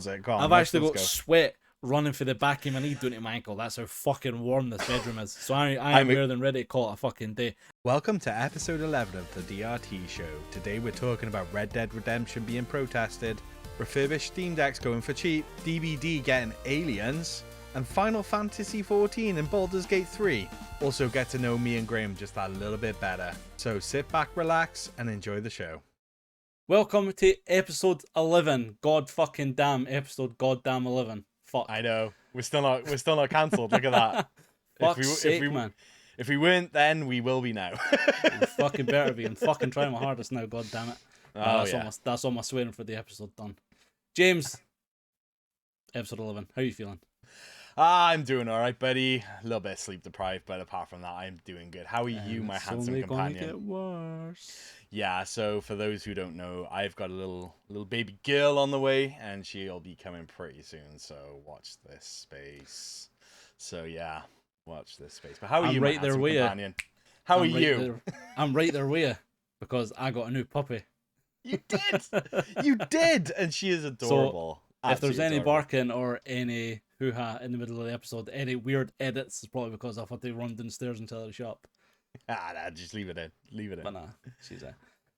Go on, I've actually got let's go. sweat running for the back of my knee down to my ankle. That's how fucking warm this bedroom is. So I am I'm- more than ready to call it a fucking day. Welcome to episode 11 of the DRT show. Today we're talking about Red Dead Redemption being protested, refurbished Steamdecks going for cheap, DBD getting aliens, and Final Fantasy XIV and Baldur's Gate 3. Also get to know me and Graeme just a little bit better. So sit back, relax, and enjoy the show. Welcome to episode 11. God fucking damn episode goddamn 11. Fuck. I know we're still not cancelled. Look at that. Fuck's sake, man. If we weren't then, we will be now. You fucking better be. I'm fucking trying my hardest now. God damn it. That's all my swearing for the episode done. James, episode 11. How are you feeling? I'm doing all right, buddy. A little bit sleep deprived, but apart from that, I'm doing good. How are you, my handsome companion? It's only gonna get worse. Yeah, so for those who don't know, I've got a little baby girl on the way, and she'll be coming pretty soon. So watch this space. So yeah, watch this space. But how are you, my handsome companion? How are you? I'm right there with you because I got a new puppy. You did, you did, and she is adorable. So, if there's any barking or any hoo-ha in the middle of the episode, any weird edits, it's probably because I've had to run downstairs and tell her to shut up. Nah, just leave it in. Leave it in. But nah, she's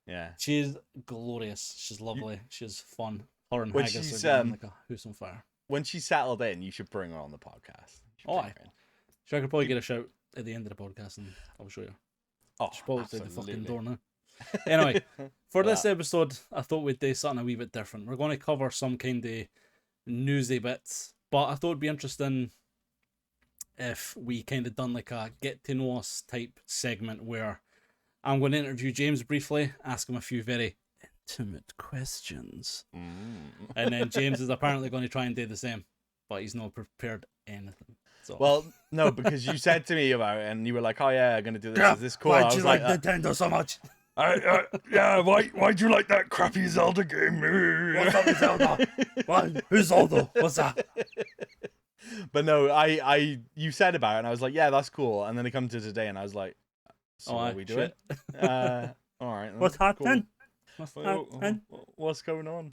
yeah. She's glorious. She's lovely. She's fun. Her and When Haggis she's, are like a house on fire. When she's settled in, you should bring her on the podcast. Sure, I could probably get a shout at the end of the podcast and I'll show you. Oh, she's probably outside the fucking absolutely. door now. Anyway, for this episode, I thought we'd do something a wee bit different. We're going to cover some kind of newsy bits, but I thought it'd be interesting if we kind of done like a get to know us type segment where I'm going to interview James briefly, ask him a few very intimate questions, and then James is apparently going to try and do the same, but he's not prepared anything. So. Well, no, because you said to me about it, and you were like, "Oh yeah, I'm gonna do this. Yeah, Is this cool?" Why'd you like Nintendo so much? Yeah, why'd you like that crappy Zelda game? What's up with Zelda? What? Who's Zelda? What's that? But no, you said about it, and I was like, "Yeah, that's cool." And then it come to today, and I was like, "So what are we doing?" All right. What's happening? What's going on?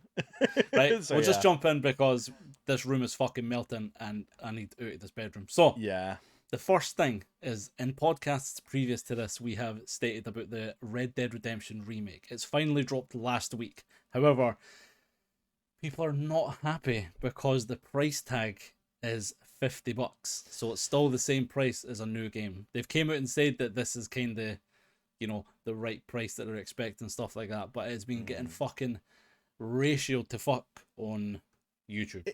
Right, So, we'll just jump in because this room is fucking melting and I need out of this bedroom. So, yeah. The first thing is, in podcasts previous to this, we have stated about the Red Dead Redemption remake. It's finally dropped last week. However, people are not happy because the price tag is $50. So it's still the same price as a new game. They've came out and said that this is kind of, the right price that they're expecting, stuff like that. But it's been getting fucking ratioed to fuck on YouTube.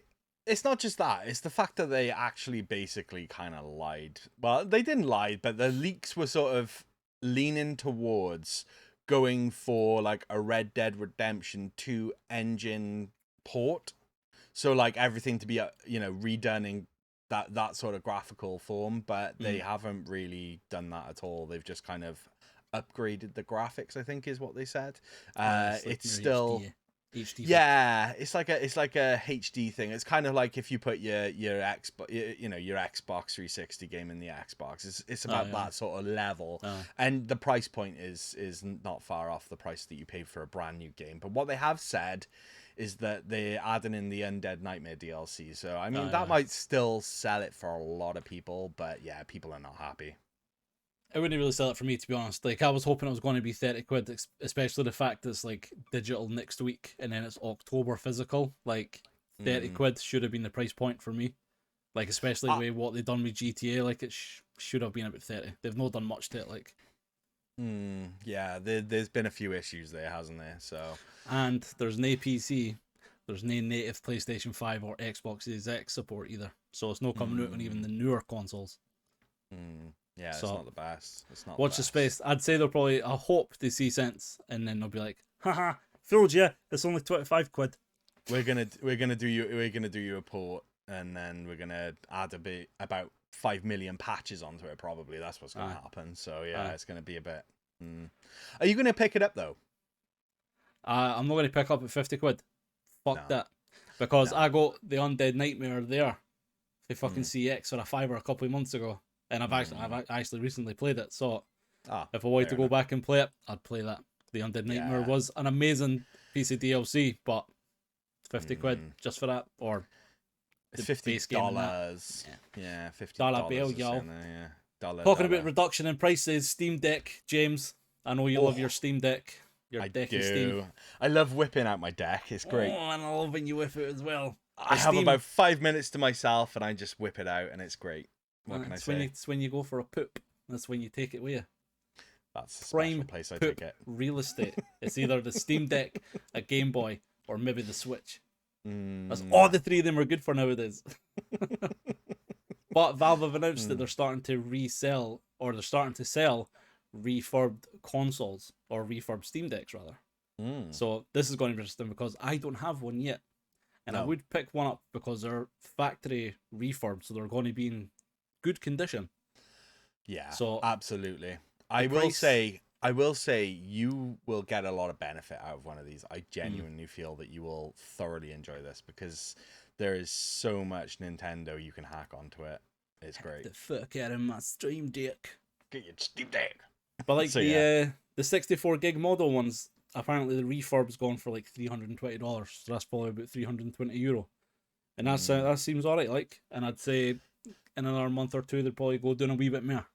It's not just that. It's the fact that they actually basically kind of lied. Well, they didn't lie, but the leaks were sort of leaning towards going for like a Red Dead Redemption 2 engine port. So like everything to be, redone in that sort of graphical form, but they haven't really done that at all. They've just kind of upgraded the graphics, I think is what they said. It's still... HD. Yeah, it's like a HD thing. It's kind of like if you put your Xbox, your Xbox 360 game in the Xbox. It's about that sort of level, and the price point is not far off the price that you pay for a brand new game. But what they have said is that they're adding in the Undead Nightmare DLC. So I mean that might still sell it for a lot of people, but yeah, people are not happy. It wouldn't really sell it for me, to be honest. Like, I was hoping it was going to be 30 quid, especially the fact that it's like digital next week and then it's October physical. Like, 30 quid should have been the price point for me. Like, especially with what they've done with GTA, like, it should have been about 30. They've not done much to it, like. Yeah, there's been a few issues there, hasn't there? So. And there's no PC, there's no native PlayStation 5 or Xbox Series X support either. So it's not coming out on even the newer consoles. Yeah, it's not the best. It's not. Watch the space. I'd say they'll probably. I hope they see sense, and then they'll be like, "Haha, fooled you. It's only 25 quid." We're gonna do you a port, and then we're gonna add about 5 million patches onto it. Probably that's what's gonna happen. So yeah, it's gonna be a bit. Are you gonna pick it up though? I'm not gonna pick up at 50 quid. Fuck that, because I got the Undead Nightmare there, the fucking CX for a $5 a couple of months ago. And I've actually recently played it, so if I wanted to go back and play it, I'd play that. The Undead Nightmare was an amazing piece of DLC, but £50 just for that, or it's the base game and that. $50. Yeah, $50. Dollar bill, or so y'all. in there, yeah. Dollar. Talking about reduction in prices, Steam Deck, James. I know you love your Steam Deck. I Decky do. Steam. I love whipping out my deck. It's great. Oh, and I love when you whip it as well. I have about 5 minutes to myself, and I just whip it out, and it's great. What can I say? It's when you go for a poop. That's when you take it with you. That's a special place I take it. Real estate. It's either the Steam Deck, a Game Boy, or maybe the Switch. That's all the three of them are good for nowadays. But Valve have announced that they're starting to resell, or they're starting to sell refurbed consoles, or refurbed Steam Decks rather. So this is going to be interesting because I don't have one yet. And I would pick one up because they're factory refurb, so they're going to be in good condition. Yeah, so absolutely. I will say you will get a lot of benefit out of one of these. I genuinely feel that you will thoroughly enjoy this because there is so much Nintendo you can hack onto it. It's great. The fuck out of my Steam Deck. Get your Steam Deck. But like the 64 gig model ones, apparently the refurb's gone for like $320, so that's probably about €320. And that's that seems alright, like, and I'd say in another month or two they'd probably go doing a wee bit more.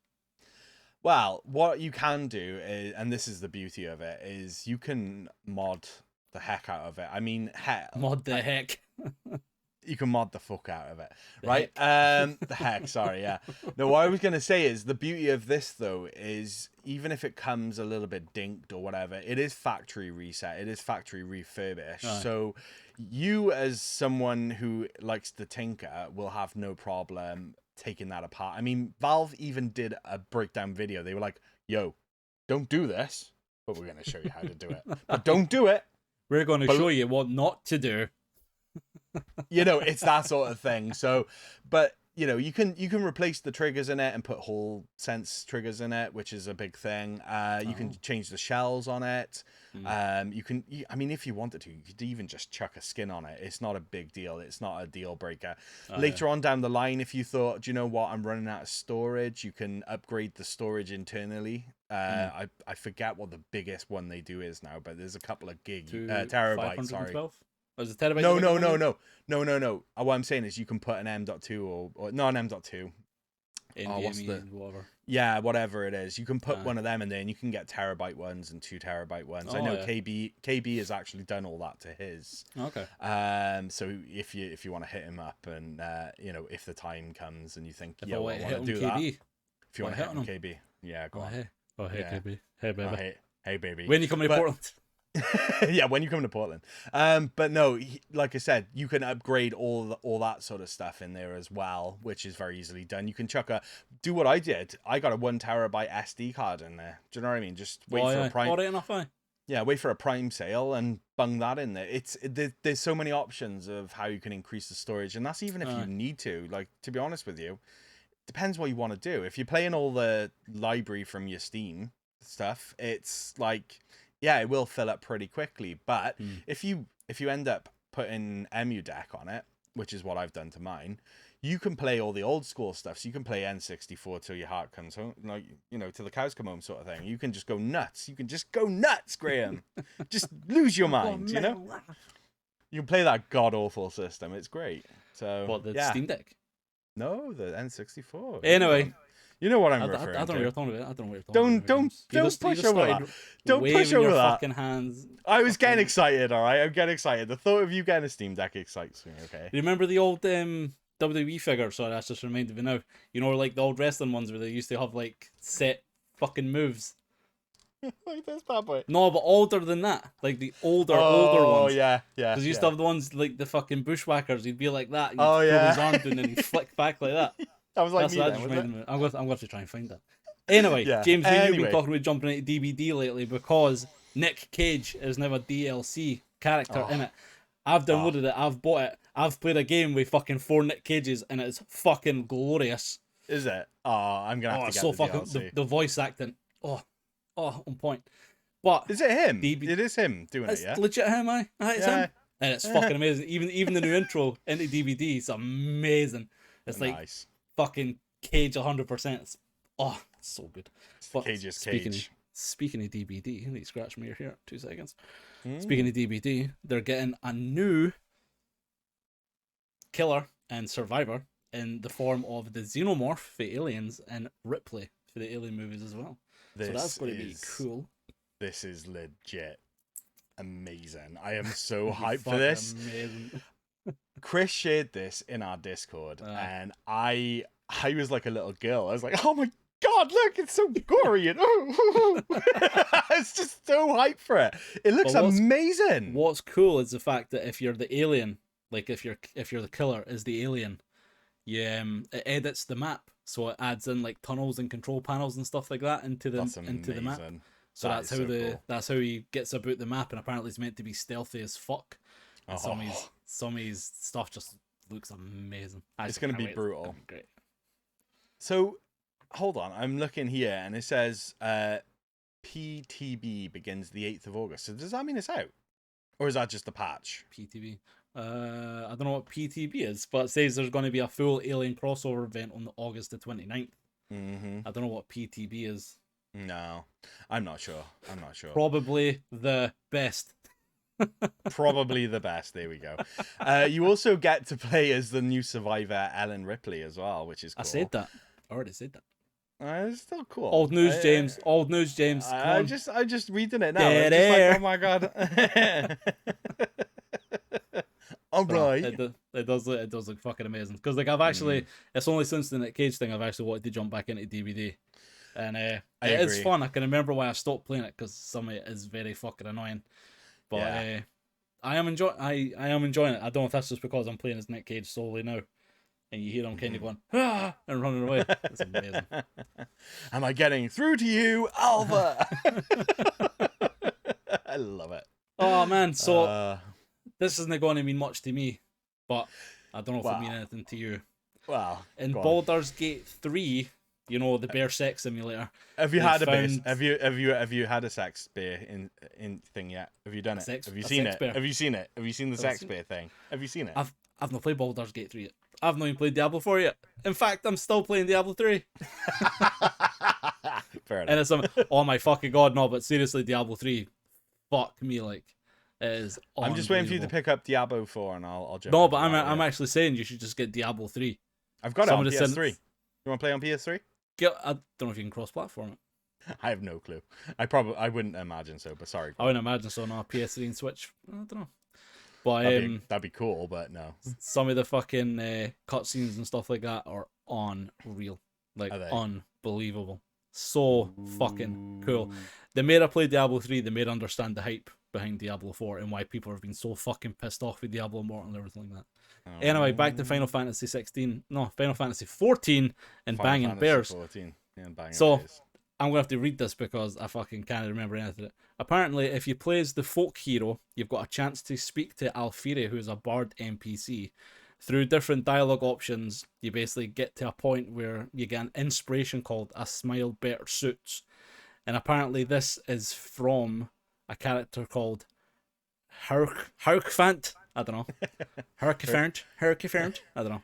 Well, what you can do is, and this is the beauty of it, is you can mod the heck out of it. I mean, mod the heck. You can mod the fuck out of it, right? The heck, sorry, yeah. No, what I was going to say is the beauty of this, though, is even if it comes a little bit dinked or whatever, it is factory reset. It is factory refurbished. Right. So you, as someone who likes to tinker, will have no problem taking that apart. I mean, Valve even did a breakdown video. They were like, yo, don't do this, but we're going to show you how to do it. But don't do it. We're going to show you what not to do. You know, it's that sort of thing. So, but you know, you can replace the triggers in it and put Hall sense triggers in it, which is a big thing. You can change the shells on it. I mean, if you wanted to, you could even just chuck a skin on it. It's not a big deal. It's not a deal breaker. Later on down the line, if you thought, do you know what, I'm running out of storage, you can upgrade the storage internally. I forget what the biggest one they do is now, but there's a couple of terabytes. Sorry. Was it terabyte? No. What I'm saying is you can put an M.2 or not an M.2. Whatever. Yeah, whatever it is. You can put one of them in there and you can get terabyte ones and 2 terabyte ones. I know KB has actually done all that to his. Okay. So if you want to hit him up and you know, if the time comes and you think, I want to do KB. that. If you want to hit him KB. Yeah, go on. Hey KB. Hey baby. Hey baby. When you coming to Portland? Yeah, when you come to Portland. But no, like I said, you can upgrade all that sort of stuff in there as well, which is very easily done. You can do what I did. I got a 1 terabyte SD card in there. Do you know what I mean? Just wait for a prime. Yeah, wait for a prime sale and bung that in there. There's so many options of how you can increase the storage, and that's even if you need to. Like, to be honest with you, depends what you want to do. If you're playing all the library from your Steam stuff, it's like, yeah, it will fill up pretty quickly. But if you end up putting EMU deck on it, which is what I've done to mine, you can play all the old school stuff. So you can play N64 till your heart comes home, like, you know, till the cows come home sort of thing. You can just go nuts. You can just go nuts, Graeme. Just lose your mind, you know? You can play that god-awful system. It's great. So what, the Steam Deck? No, the N64. Anyway. You know what I'm referring to. I don't know what you're talking about. I don't know what you're talking about. Don't push over that. Don't push over that. Fucking hands. I was getting excited, all right? I'm getting excited. The thought of you getting a Steam Deck excites me, okay? You remember the old WWE figure? Sorry, that's just reminded me now. You know, like the old wrestling ones where they used to have like set fucking moves. Like this bad boy. No, but older than that. Like the older ones. Oh, yeah. Because you used to have the ones like the fucking bushwhackers. You'd be like that. You'd pull his arm down and he'd flick back like that. I was like, I'm going to have to try and find that. Anyway, James, you've been talking about jumping into DVD lately because Nick Cage is now a DLC character in it. I've downloaded it, I've bought it, I've played a game with fucking 4 Nick Cages, and it's fucking glorious. Is it? Oh, I'm gonna have to get so the fucking DLC. The voice acting. On point. But is it him? It is him doing it, yeah? It's legit him, it's him. And it's fucking amazing. Even the new intro into DVD is amazing. It's like fucking Cage 100%. It's so good. But Cage's Cage. Speaking of DVD, let me scratch my ear here. 2 seconds. Speaking of DVD, they're getting a new Killer and Survivor in the form of the Xenomorph, the aliens, and Ripley for the Alien movies as well. So that's going to be cool. This is legit amazing. I am so hyped for this. Amazing. Chris shared this in our Discord, and I was like a little girl. I was like, "Oh my God, look, it's so gory!" And it's just so hyped for it. It looks amazing. What's cool is the fact that if you're the alien, like if you're the killer is the alien, it edits the map, so it adds in like tunnels and control panels and stuff like that into the map. So that's how he gets about the map, and apparently he's meant to be stealthy as fuck. And some of his stuff just looks amazing. It's going to be brutal. Great. So, hold on. I'm looking here, and it says PTB begins the 8th of August. So does that mean it's out? Or is that just the patch? PTB. I don't know what PTB is, but it says there's going to be a full Alien crossover event on August the 29th. Mm-hmm. I don't know what PTB is. No, I'm not sure. Probably the best. Probably the best. There we go. You also get to play as the new survivor, Ellen Ripley, as well, which is cool. I already said that. It's still cool. Old news, James. Old news, James. I'm just reading it now. I'm just like, oh my God. All right. It does look fucking amazing. Because like I've actually, it's only since the Nick Cage thing I've actually wanted to jump back into DVD, and it is fun. I can remember why I stopped playing it because some of it is very fucking annoying. But I am enjoying it. I don't know if that's just because I'm playing as Nick Cage solely now, and you hear him kind of going and running away. It's amazing. Am I getting through to you, Alva? I love it. Oh man, so this isn't going to mean much to me, but I don't know if it means anything to you. Well, in Baldur's Gate 3, you know, the bear sex simulator. Have you had have you had a sex bear in thing yet? Have you done it? Have you seen it? Bear. Have you seen it? Have you seen the sex bear thing? Have you seen it? I've not played Baldur's Gate 3 yet. I've not even played Diablo 4 yet. In fact, I'm still playing Diablo 3. Fair enough. And it's oh my fucking God, no, but seriously, Diablo 3, fuck me, like, it is I'm just waiting for you to pick up Diablo 4 and I'll jump. No, but I'm actually saying you should just get Diablo 3. I've got it on PS3. You want to play on PS3? I don't know if you can cross-platform it. I have no clue. I wouldn't imagine so, but sorry. I wouldn't imagine so. No, PS3 and Switch. I don't know. But that'd be cool, but no. Some of the fucking cutscenes and stuff like that are unreal, like unbelievable. So fucking cool. The more I played Diablo 3, the more I understand the hype behind Diablo 4 and why people have been so fucking pissed off with Diablo Immortal and everything like that. Anyway, back to Final Fantasy 14 and Banging Bears. 14. Yeah, Banging Bears. I'm going to have to read this because I fucking can't remember anything. Apparently, if you play as the folk hero, you've got a chance to speak to Alfiri, who is a bard NPC. Through different dialogue options, you basically get to a point where you get an inspiration called A Smile Better Suits. And apparently this is from a character called Herkfant. I don't know. Herkfant. I don't know.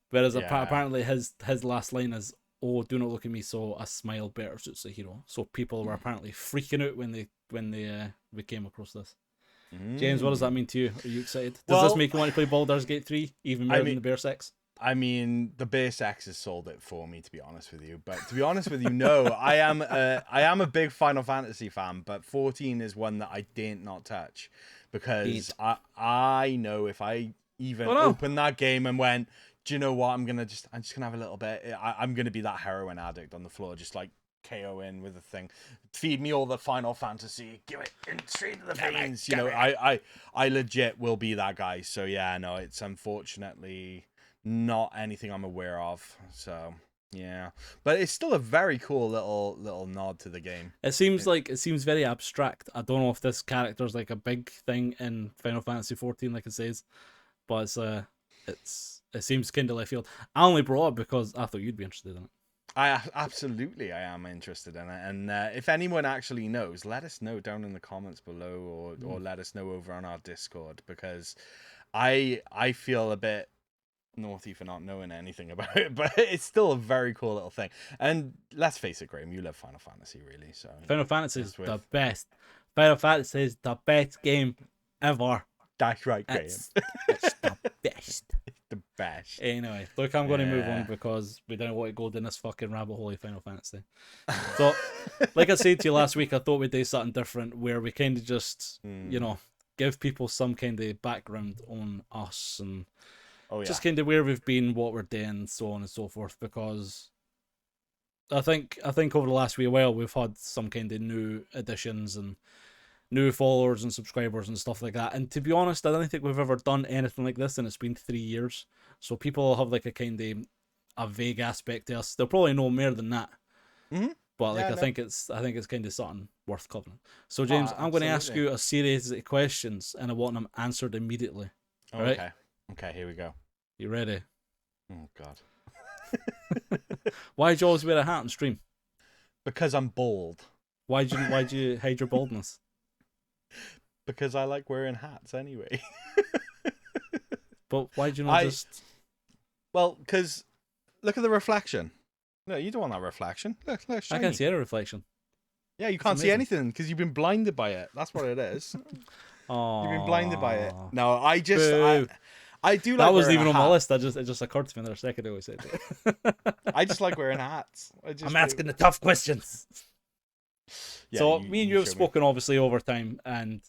Whereas apparently his last line is, "Oh, do not look at me, so a smile better suits the hero." So people were apparently freaking out when we came across this. James, what does that mean to you? Are you excited? Does this make you want to play Baldur's Gate 3 even more than the bear sex? I mean, the bear sex has sold it for me, to be honest with you. But to be honest with you, no, I am a big Final Fantasy fan, but 14 is one that I did not touch because I know if I even opened that game and went, do you know what? I'm just gonna have a little bit. I'm gonna be that heroin addict on the floor, just like KOing with a thing. Feed me all the Final Fantasy. Give it in straight to the veins. You know, I legit will be that guy. So yeah, no, it's unfortunately not anything I'm aware of. So yeah, but it's still a very cool little nod to the game. It seems very abstract. I don't know if this character's like a big thing in Final Fantasy 14, like it says, but it seems kind of left field. I only brought it up because I thought you'd be interested in it. I am interested in it, and if anyone actually knows, let us know down in the comments below, or let us know over on our Discord, because I feel a bit naughty for not knowing anything about it, but it's still a very cool little thing. And let's face it, Graeme, you love Final Fantasy, really. So Final Fantasy is the best. Final Fantasy is the best game ever. That's right, Graeme. It's the best. Refresh. Anyway, look, I'm going to move on because we don't want to go down this fucking rabbit hole of Final Fantasy. So, like I said to you last week, I thought we'd do something different where we kind of just, give people some kind of background on us and just kind of where we've been, what we're doing, so on and so forth. Because I think over the last wee while we've had some kind of new additions and new followers and subscribers and stuff like that. And to be honest, I don't think we've ever done anything like this, and it's been 3 years. So people have like a kind of a vague aspect to us. They'll probably know more than that. Mm-hmm. But like, I think it's kind of something worth covering. So James, I'm going to ask you a series of questions, and I want them answered immediately. Oh, right? Okay, here we go. You ready? Oh God. Why do you always wear a hat on stream? Because I'm bald. Why do you hide your baldness? Because I like wearing hats anyway. But why do you not just? Well, because look at the reflection. No, you don't want that reflection. Look, shiny. I can't see any reflection. Yeah, you can't see anything because you've been blinded by it. That's what it is. Oh, you've been blinded by it. No, I do like that wasn't even on my list. It just occurred to me in a second ago. I said I just like wearing hats. I'm asking the tough questions. Yeah, so me and you have spoken obviously over time, and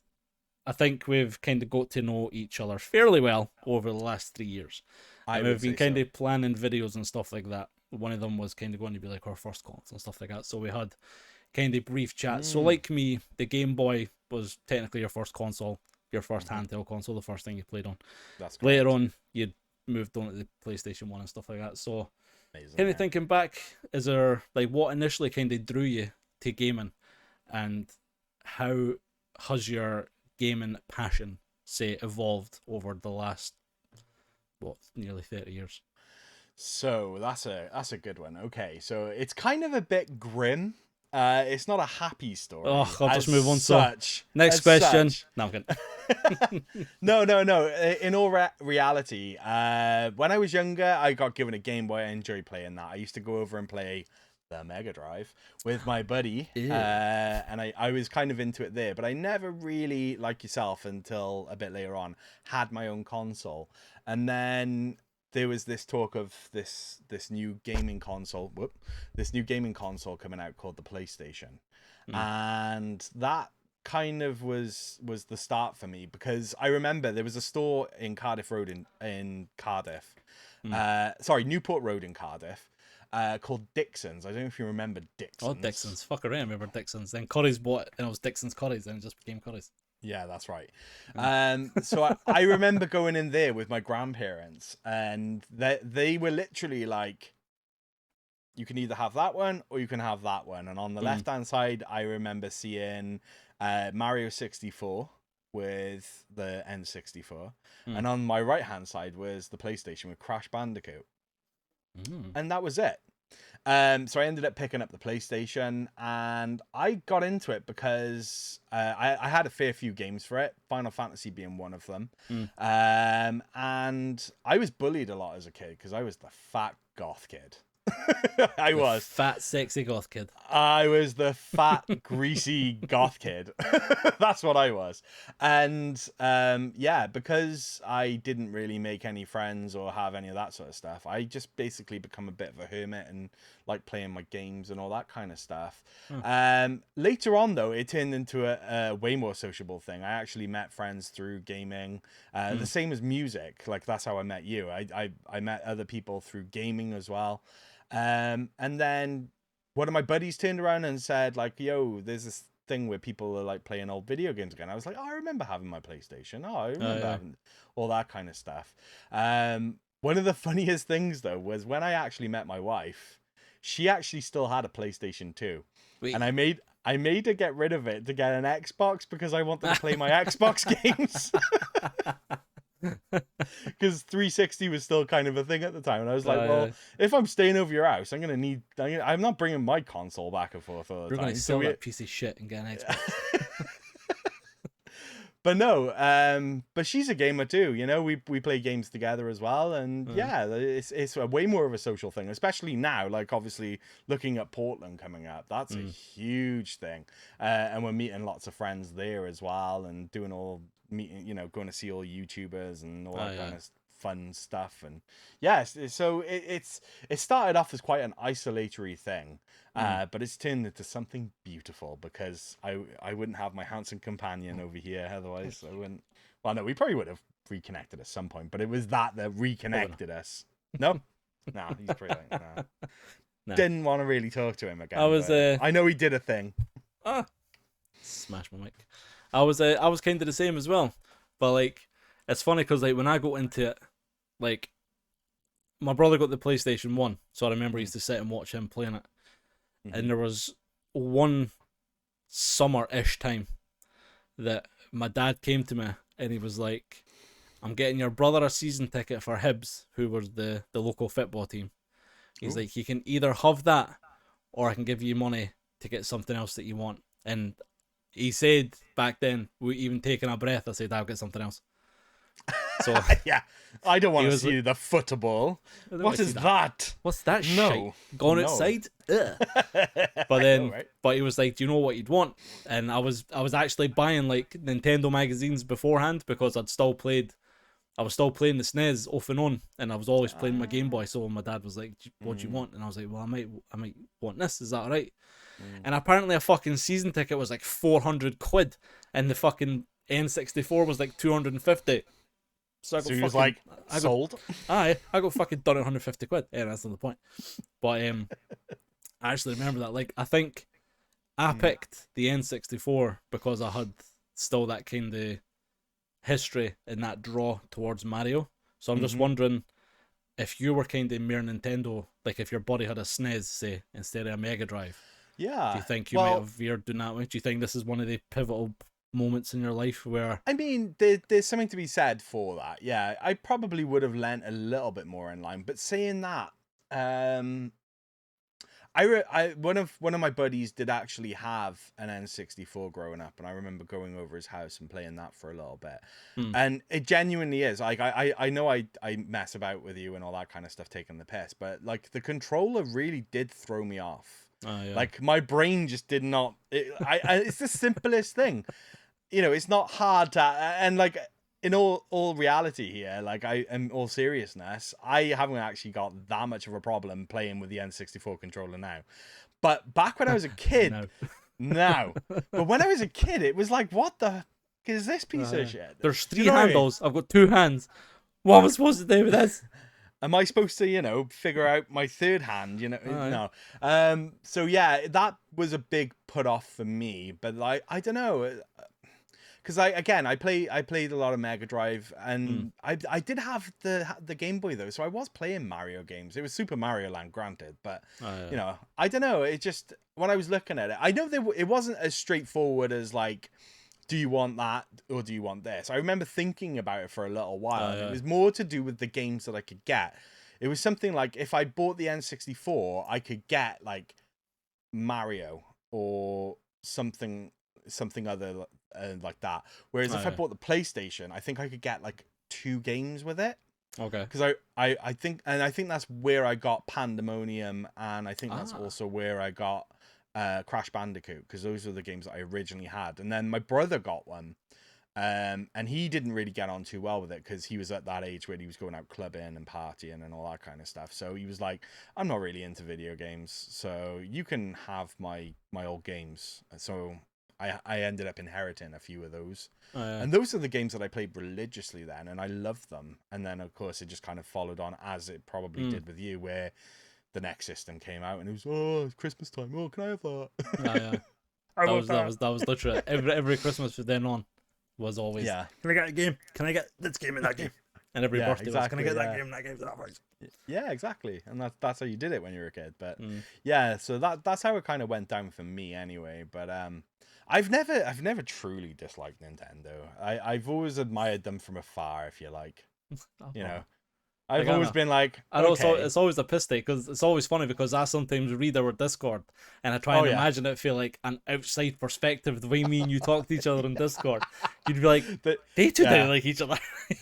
I think we've kind of got to know each other fairly well over the last 3 years. And we've been kind of planning videos and stuff like that. One of them was kind of going to be like our first calls and stuff like that. So we had kind of brief chats. So like me, the Game Boy was technically your first console, your first handheld console, the first thing you played on. That's correct. Later on, you moved on to the PlayStation 1 and stuff like that. So kind of thinking back, is there like what initially kind of drew you to gaming, and how has your gaming passion, say, evolved over the last nearly 30 years? So that's a good one. Okay, so it's kind of a bit grim. It's not a happy story. Oh, I'll just move on. Next as question. Such. No, I'm kidding. No. In all reality, when I was younger, I got given a Game Boy. I enjoyed playing that. I used to go over and play the Mega Drive with my buddy, and I was kind of into it there. But I never really, like yourself, until a bit later on, had my own console. And then there was this talk of this new gaming console. This new gaming console coming out called the PlayStation, and that kind of was the start for me, because I remember there was a store in Cardiff Road in Cardiff, Newport Road in Cardiff, called Dixon's. I don't know if you remember Dixon's. Oh, Dixon's. Fuck around, I remember Dixon's. Then Curry's bought it, and it was Dixon's Curry's, and it just became Curry's. Yeah, that's right. So I remember going in there with my grandparents, and they were literally like, you can either have that one or you can have that one. And on the left-hand side, I remember seeing Mario 64 with the N64. And on my right-hand side was the PlayStation with Crash Bandicoot. And that was it. So I ended up picking up the PlayStation, and I got into it because I had a fair few games for it, Final Fantasy being one of them. And I was bullied a lot as a kid because I was the fat goth kid. I was fat, sexy goth kid. I was the fat, greasy goth kid. That's what I was. And because I didn't really make any friends or have any of that sort of stuff, I just basically become a bit of a hermit and like playing my games and all that kind of stuff. Later on, though, it turned into a way more sociable thing. I actually met friends through gaming. The same as music. Like, that's how I met you. I met other people through gaming as well. And then one of my buddies turned around and said, like, yo, there's this thing where people are like playing old video games again. I was like, oh, I remember having my PlayStation. Oh, I remember having all that kind of stuff. One of the funniest things, though, was when I actually met my wife, she actually still had a PlayStation 2. Wait. And I made her get rid of it to get an Xbox because I wanted to play my Xbox games. Because 360 was still kind of a thing at the time, and I was like, well, if I'm staying over your house, I'm not bringing my console back and forth all the time. You're going to sell that piece of shit and get an Xbox. But no, but she's a gamer too, you know. We play games together as well, and it's a way more of a social thing, especially now. Like, obviously, looking at Portland coming up, that's a huge thing, and we're meeting lots of friends there as well, and doing all meeting, you know, going to see all YouTubers and all that kind of fun stuff. And yes, so it started off as quite an isolatory thing, but it's turned into something beautiful, because I wouldn't have my handsome companion over here otherwise. I wouldn't. Well, no, we probably would have reconnected at some point, but it was that reconnected us. No, no, he's pretty like, no. No. Didn't want to really talk to him again. I know he did a thing. Smash my mic. I was kind of the same as well, but like, it's funny because like when I got into it, like, my brother got the PlayStation 1, so I remember I used to sit and watch him playing it, and there was one summer-ish time that my dad came to me and he was like, "I'm getting your brother a season ticket for Hibs, who was the local football team." He's like, "You can either have that, or I can give you money to get something else that you want." And he said back then, we even taking a breath, I said, "I'll get something else." So yeah, I don't want to see the football. What is that? What's that No. shit? Gone outside? Ugh. But then, know, right? but he was like, "Do you know what you'd want?" And I was actually buying like Nintendo magazines beforehand, because I was still playing the SNES off and on, and I was always playing my Game Boy. So my dad was like, "What do you want?" And I was like, "Well, I might want this. Is that alright?" And apparently a fucking season ticket was like 400 quid, and the fucking N64 was like 250. So he was like, sold? I got fucking done at 150 quid. Yeah, that's not the point. But I actually remember that. Like, I think I picked the N64 because I had still that kind of history and that draw towards Mario. So I'm just wondering if you were kind of mere Nintendo, like if your buddy had a SNES, say, instead of a Mega Drive. Yeah. Do you think you might have veered down that way? Do you think this is one of the pivotal moments in your life where... I mean, there's something to be said for that. Yeah, I probably would have lent a little bit more in line. But saying that, one of my buddies did actually have an N64 growing up, and I remember going over his house and playing that for a little bit. And it genuinely is like, I know I mess about with you and all that kind of stuff, taking the piss, but like the controller really did throw me off. Oh, yeah. Like my brain just did not. It's the simplest thing, you know. It's not hard to, and like in all reality here, like in all seriousness, I haven't actually got that much of a problem playing with the N64 controller now. But back when I was a kid, no. But when I was a kid, it was like, what the fuck is this piece of shit? There's 3 handles. I've got 2 hands. What am I supposed to do with this? Am I supposed to, you know, figure out my third hand? You know, no. So yeah, that was a big put off for me. But like, I don't know, because I played a lot of Mega Drive, and I did have the Game Boy though, so I was playing Mario games. It was Super Mario Land, granted, but you know, I don't know. It just, when I was looking at it, I know it wasn't as straightforward as like, do you want that or do you want this? I remember thinking about it for a little while. It was more to do with the games that I could get. It was something like, if I bought the N64, I could get like Mario or something other like that. Whereas if I bought the PlayStation, I think I could get like 2 games with it. Okay. Because I think that's where I got Pandemonium, and I think that's also where I got Crash Bandicoot, because those were the games that I originally had. And then my brother got one, and he didn't really get on too well with it, because he was at that age where he was going out clubbing and partying and all that kind of stuff. So he was like, I'm not really into video games, so you can have my old games. So I ended up inheriting a few of those. And those are the games that I played religiously then, and I loved them. And then of course it just kind of followed on, as it probably did with you, where the next system came out and it was, oh, it's Christmas time, oh, can I have that? That was literally every Christmas from then on was always, can I get a game? Can I get this game and that game? And every birthday was, can I get that game and that game for that price? Yeah, exactly. And that's how you did it when you were a kid. But yeah, so that's how it kind of went down for me anyway. But I've never truly disliked Nintendo. I've always admired them from afar, if you like. You know, I've always been like, I know, it's always a piss take, because it's always funny, because I sometimes read our Discord and I try and imagine it feel like an outside perspective, the way me and you talk to each other on Discord. You'd be like, they two don't like each other.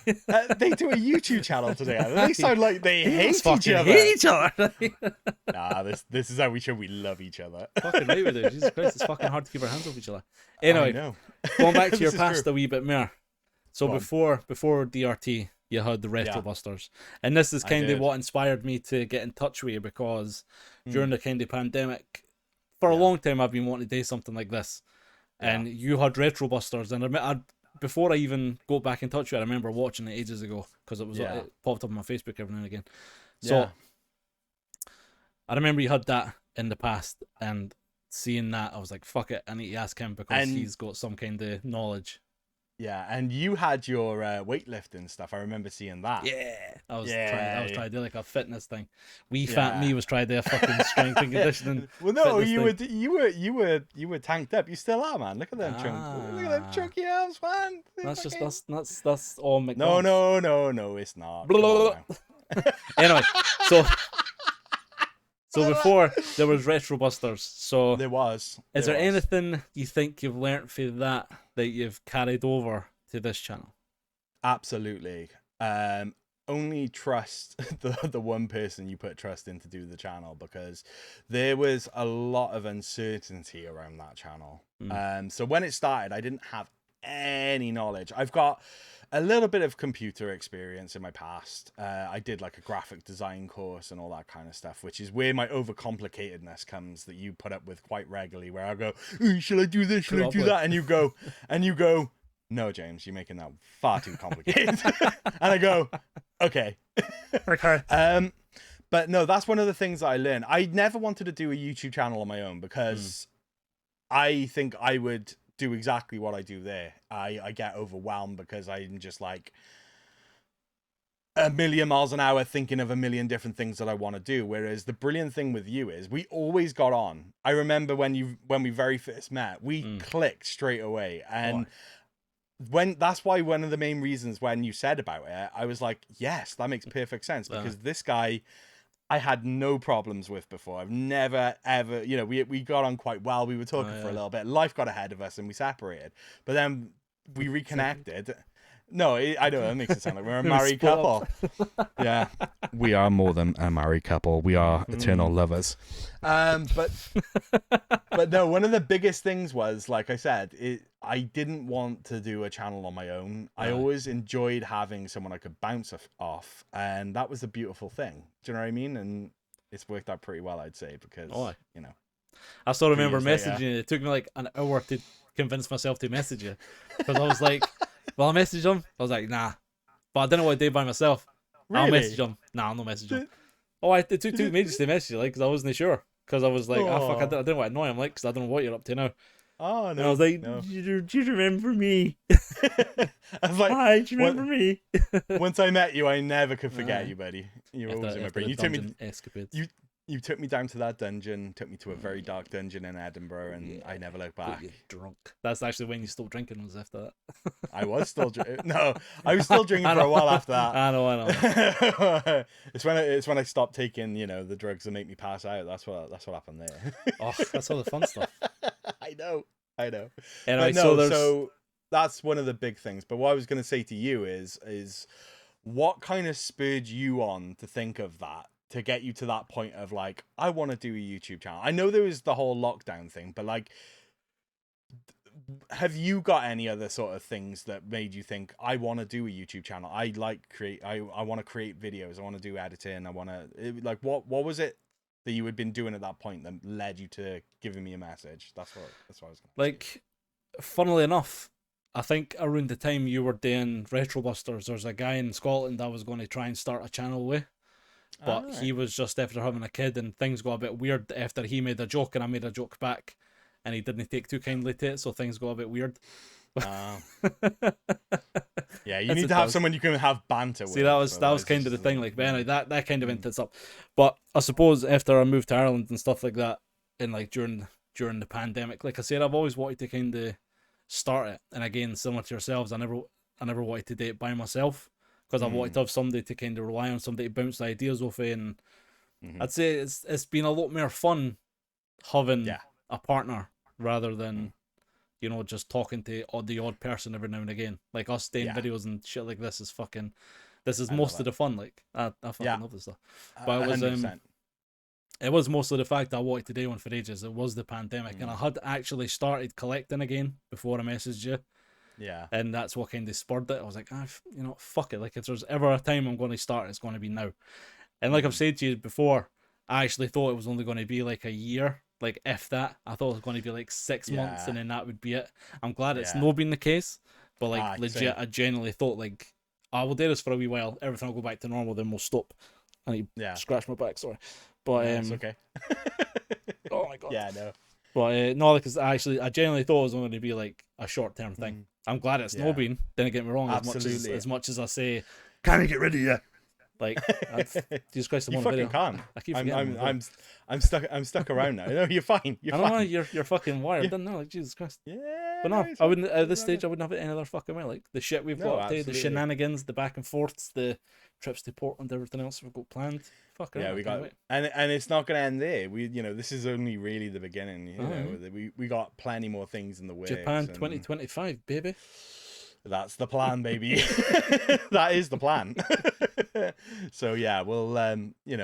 They do a YouTube channel together. They sound like they hate each other. Nah, this is how we show we love each other. Fucking right we do. Jesus Christ, it's fucking hard to keep our hands off each other. Anyway, going back to your past a wee bit more. So before DRT, you had the Retro Busters. And this is kind of what inspired me to get in touch with you, because during the kind of pandemic, for a long time I've been wanting to do something like this. And you had Retro Busters, and before I even go back in touch with you, I remember watching it ages ago, because it popped up on my Facebook every now and again. So I remember you had that in the past, and seeing that, I was like, fuck it, I need to ask him, because he's got some kind of knowledge. Yeah, and you had your weightlifting stuff. I remember seeing that. Yeah, I was trying to do like a fitness thing. Fat me was trying to do a fucking strength and conditioning. Well, no, you were tanked up. You still are, man. Look at them look at them chunky arms, man. That's all McDonald's. No, it's not. Anyway, so before there was Retro Busters, so there was. Is there anything you think you've learnt from that you've carried over to this channel? Absolutely. Only trust the one person you put trust in to do the channel, because there was a lot of uncertainty around that channel. So when it started, I didn't have any knowledge. I've got a little bit of computer experience in my past. I did like a graphic design course and all that kind of stuff, which is where my overcomplicatedness comes, that you put up with quite regularly, where I go, should I do this? Should I do that? And you go, no, James, you're making that far too complicated. And I go, okay. But no, that's one of the things that I learned. I never wanted to do a YouTube channel on my own, because I think I would do exactly what I do there. I get overwhelmed, because I'm just like a million miles an hour thinking of a million different things that I want to do. Whereas the brilliant thing with you is we always got on. I remember when we very first met, we clicked straight away. And that's why one of the main reasons when you said about it, I was like, yes, that makes perfect sense, because this guy I had no problems with before. I've never, ever, we got on quite well. We were talking for a little bit. Life got ahead of us and we separated. But then we reconnected. No, I know, that makes it sound like we're a married couple. Yeah, we are more than a married couple. We are eternal lovers. But no, one of the biggest things was, like I said, I didn't want to do a channel on my own. I always enjoyed having someone I could bounce off, and that was the beautiful thing. Do you know what I mean? And it's worked out pretty well, I'd say, because I still remember messaging you. It took me like an hour to convince myself to message you, because I was like, well, I messaged him. I was like, nah, but I didn't know what to do by myself. Really? I'll message him. Nah, I'll not message him. It took 2 minutes to message you, like, because I wasn't sure. Because I was like, fuck, I didn't want to annoy him, like, because I don't know what you're up to now. Oh, no. And I was like, do you remember me? I was like, hi, do you remember me? Once I met you, I never could forget you, buddy. You were always in my brain. You took me down to that dungeon, took me to a very dark dungeon in Edinburgh, and I never looked back. You drunk. That's actually when you stopped drinking, was after that. I was still drinking. No, I was still drinking for a while after that. I know. It's when I stopped taking, the drugs that make me pass out. That's what happened there. Oh, that's all the fun stuff. I know. Anyway, so that's one of the big things. But what I was going to say to you is what kind of spurred you on to think of that, to get you to that point of like, I want to do a YouTube channel? I know there was the whole lockdown thing, but like, have you got any other sort of things that made you think, I want to do a YouTube channel? I want to create videos. I want to do editing. I want to, like, what was it that you had been doing at that point that led you to giving me a message? That's what I was going to say. Funnily enough, I think around the time you were doing Retro Busters, there's a guy in Scotland I was going to try and start a channel with. But he was just after having a kid, and things got a bit weird after he made a joke and I made a joke back, and he didn't take too kindly to it, so things got a bit weird. Yeah, you need to have someone you can have banter with. See, that was kind of the thing, like, anyway, that kind of ended up. But I suppose after I moved to Ireland and stuff like that, and like during the pandemic, like I said, I've always wanted to kind of start it. And again, similar to yourselves, I never wanted to do it by myself, because I wanted to have somebody to kind of rely on, somebody to bounce ideas off of. And I'd say it's been a lot more fun having a partner rather than just talking to the odd person every now and again. Like us doing videos and shit like this is most of the fun. Like I fucking love this stuff. But it was mostly the fact that I wanted to do one for ages. It was the pandemic, and I had actually started collecting again before I messaged you. Yeah. And that's what kind of spurred it. I was like, fuck it. Like, if there's ever a time I'm going to start, it's going to be now. And like I've said to you before, I actually thought it was only going to be like a year, like if that. I thought it was going to be like 6 months, and then that would be it. I'm glad it's not been the case, but like legit, same. I genuinely thought like, we'll do this for a wee while. Everything will go back to normal, then we'll stop. I need to scratch my back, sorry. But it's okay. Oh my god. Yeah, no. But no, because I genuinely thought it was only to be like a short-term thing. I'm glad it's not been. Don't get me wrong. Absolutely. As much as I say, can I get rid of you? Like, Jesus Christ, you fucking can't. I keep forgetting. I'm stuck around now. No, you're fine. I don't know. You're fucking wired. I don't know. Like, Jesus Christ. Yeah. But no, I wouldn't. At this stage, I wouldn't have it any other fucking way. Like the shit we've got up to, the shenanigans, the back and forths, the trips to Portland, everything else we've got planned. Fuck it. Yeah, we got, and it's not gonna end there. This is only really the beginning. You know, we got plenty more things in the works. Japan 2025, baby. That's the plan, baby. That is the plan. So yeah, we'll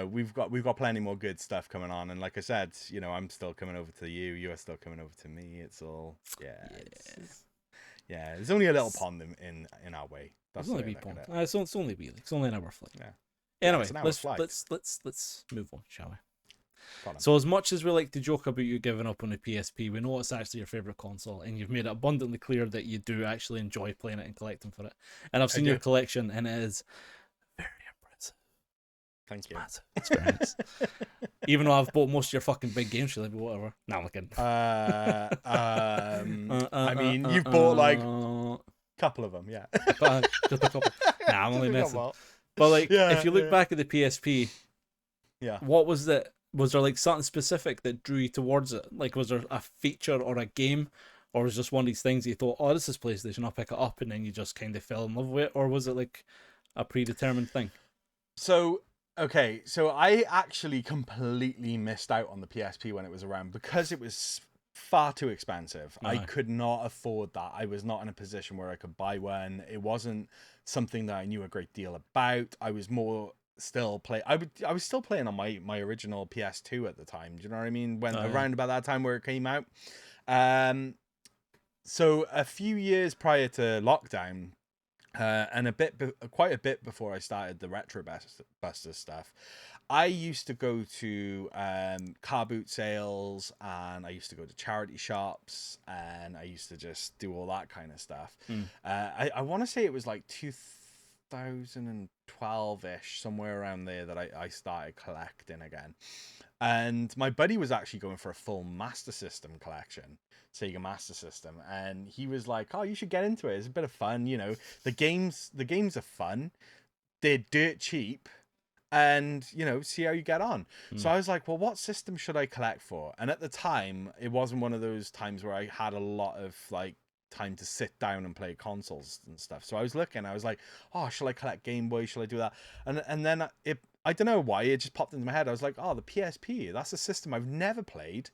we've got plenty more good stuff coming on, and like I said, I'm still coming over to you. You are still coming over to me. It's all There's only a little pond in our way. That's only wee pond. It's only wee. It's only an hour flight. Yeah. Anyway, let's move on, shall we? So as much as we like to joke about you giving up on the PSP, we know it's actually your favourite console, and you've made it abundantly clear that you do actually enjoy playing it and collecting for it. And I've seen your collection, and it is very impressive. Thank you. It's very nice. Even though I've bought most of your fucking big games, she'll be whatever. No, I'm looking. I mean, you've bought like a couple of them, yeah. Just a couple. Nah, I'm only messing. But like, if you look back at the PSP, what was it? Was there like something specific that drew you towards it? Like, was there a feature or a game, or was it just one of these things you thought, oh, this is PlayStation, I'll pick it up, and then you just kind of fell in love with it, or was it like a predetermined thing? So I actually completely missed out on the PSP when it was around because it was far too expensive. I could not afford that. I was not in a position where I could buy one. It wasn't something that I knew a great deal about. I was more still I was still playing on my original PS2 at the time. Do you know what I mean? When around about that time where it came out. So a few years prior to lockdown, and quite a bit before I started the Retrobuster stuff, I used to go to car boot sales, and I used to go to charity shops, and I used to just do all that kind of stuff. I want to say it was like 2012-ish, somewhere around there, that I started collecting again. And my buddy was actually going for a full Master System collection, Sega Master System, and he was like, oh, you should get into it. It's a bit of fun, the games are fun, they're dirt cheap, and see how you get on. So I was like, well, what system should I collect for? And at the time, it wasn't one of those times where I had a lot of like time to sit down and play consoles and stuff. So I was looking, I was like, oh, shall I collect Game Boy? Shall I do that? And then I don't know why, it just popped into my head. I was like, oh, the PSP, that's a system I've never played.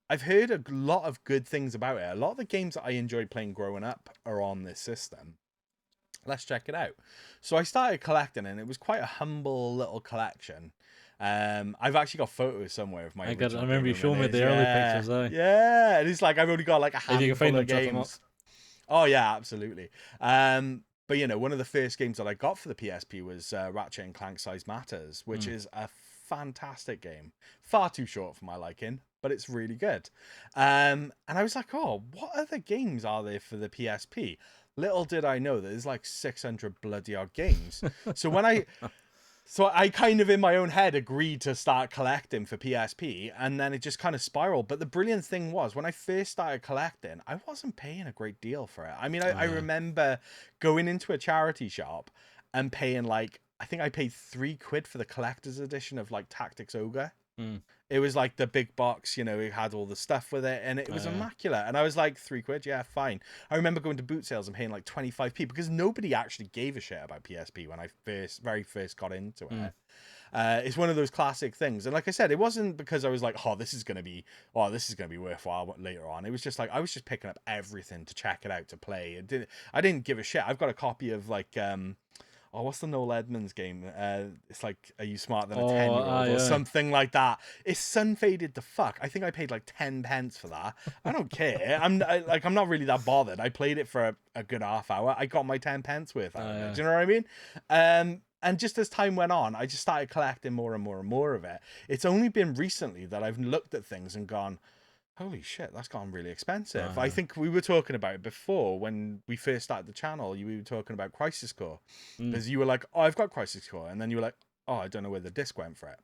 I've heard a lot of good things about it. A lot of the games that I enjoyed playing growing up are on this system. Let's check it out. So I started collecting, and it was quite a humble little collection. I've actually got photos somewhere of my. I remember you showing me the early pictures. Yeah, and it's like I've only got like a handful of games. Oh yeah, absolutely. But one of the first games that I got for the PSP was Ratchet and Clank Size Matters, which is a fantastic game. Far too short for my liking, but it's really good. And I was like, oh, what other games are there for the PSP? Little did I know that there's like 600 bloody odd games. So I kind of in my own head agreed to start collecting for PSP, and then it just kind of spiraled. But the brilliant thing was, when I first started collecting, I wasn't paying a great deal for it. I mean, I remember going into a charity shop and paying like, I think I paid £3 for the collector's edition of like Tactics Ogre. It was like the big box, it had all the stuff with it, and it was immaculate. And I was like, £3, yeah, fine. I remember going to boot sales and paying like 25p because nobody actually gave a shit about PSP when I very first got into it. It's one of those classic things. And like I said, it wasn't because I was like, oh, this is going to be worthwhile later on. It was just like, I was just picking up everything to check it out, to play. I didn't give a shit. I've got a copy of like, oh, what's the Noel Edmonds game? It's like, are you smarter than a Oh, 10-year-old or aye. something like that? It's sun faded the fuck. I think I paid like 10 pence for that. I don't care. I'm not really that bothered. I played it for a good half hour. I got my 10 pence worth out of it. Do you know what I mean? And just as time went on, I just started collecting more and more and more of it. It's only been recently that I've looked at things and gone, holy shit, that's gone really expensive. I think we were talking about it before when we first started the channel. We were talking about Crisis Core. Because you were like, oh, I've got Crisis Core. And then you were like, oh, I don't know where the disc went for it.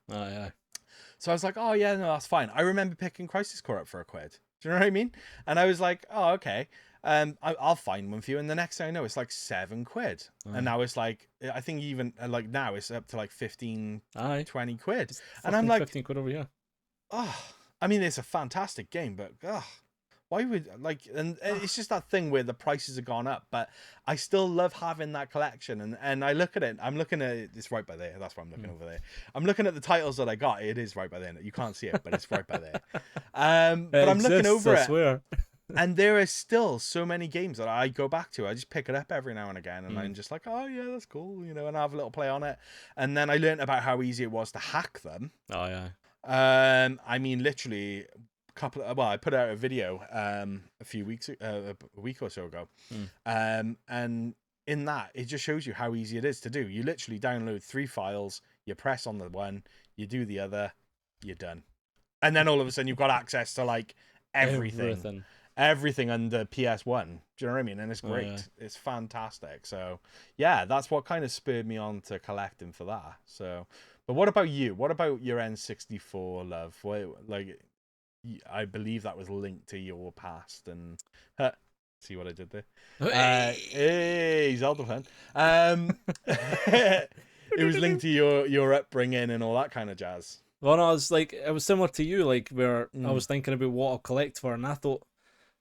So I was like, oh, yeah, no, that's fine. I remember picking Crisis Core up for £1. Do you know what I mean? And I was like, oh, okay. I'll find one for you. And the next thing I know, it's like £7. And now it's like, I think even like now it's up to like 15, 20 quid. And I'm like, 15 quid over here. Oh, I mean, it's a fantastic game, but why would and it's just that thing where the prices have gone up, but I still love having that collection. And I look at it, I'm looking at it, it's right by there. That's why I'm looking over there. I'm looking at the titles that I got. It is right by there. You can't see it, but it's right by there. But I'm looking over it. I swear. And there are still so many games that I go back to. I just pick it up every now and again, and I'm just like, oh yeah, that's cool, and I have a little play on it. And then I learned about how easy it was to hack them. Oh yeah. I mean, literally, I put out a video a week or so ago, and in that it just shows you how easy it is to do. You literally download 3 files, you press on the one, you do the other, you're done, and then all of a sudden you've got access to like everything under PS1. Do you know what I mean? And it's great. Yeah. It's fantastic. So yeah, that's what kind of spurred me on to collecting for that. So, but what about you? What about your N64 love? Like, I believe that was linked to your past. And see what I did there? Hey, Zelda fan. It was linked to your upbringing and all that kind of jazz. Well, no, it was similar to you, like where I was thinking about what I'll collect for, and I thought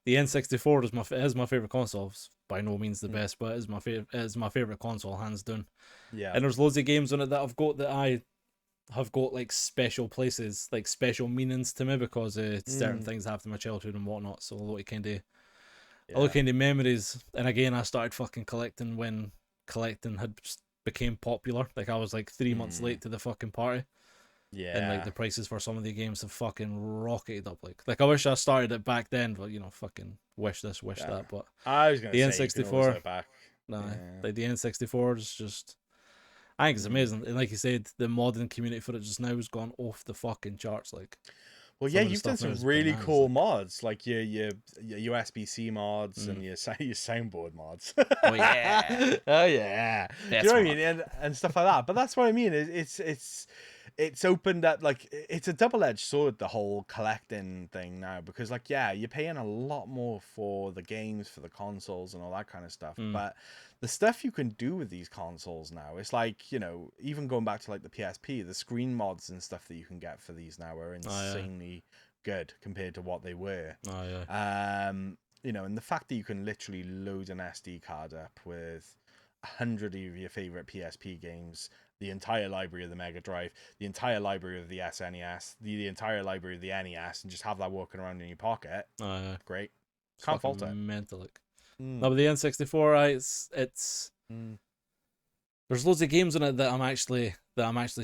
the N64 is my favorite console. It's by no means the best, but it's my favorite console, hands down. Yeah. And there's loads of games on it that I've got that I have got like special places, like special meanings to me because certain things happened in my childhood and whatnot. So a lot of kind of memories. And again, I started fucking collecting when collecting had became popular. Like I was like 3 months late to the fucking party. Yeah. And like the prices for some of the games have fucking rocketed up. Like I wish I started it back then, but fucking wish this, wish that. But I was gonna the say N64, back. like the N64 is just, I think it's amazing. And like you said, the modding community for it just now has gone off the fucking charts. Like, well, yeah, you've done some really cool mods, like your USB-C mods and your soundboard mods. Oh yeah, oh yeah. You know what I mean, and stuff like that. But that's what I mean. It's opened up, like, it's a double-edged sword, the whole collecting thing now, because like, yeah, you're paying a lot more for the games, for the consoles and all that kind of stuff, but the stuff you can do with these consoles now, it's like, even going back to like the PSP, the screen mods and stuff that you can get for these now are insanely good compared to what they were. And the fact that you can literally load an SD card up with 100 of your favorite PSP games, the entire library of the Mega Drive, the entire library of the SNES, the entire library of the NES, and just have that walking around in your pocket. Great. Can't fault it. Mental. No, but the N64, it's there's loads of games on it that I'm actually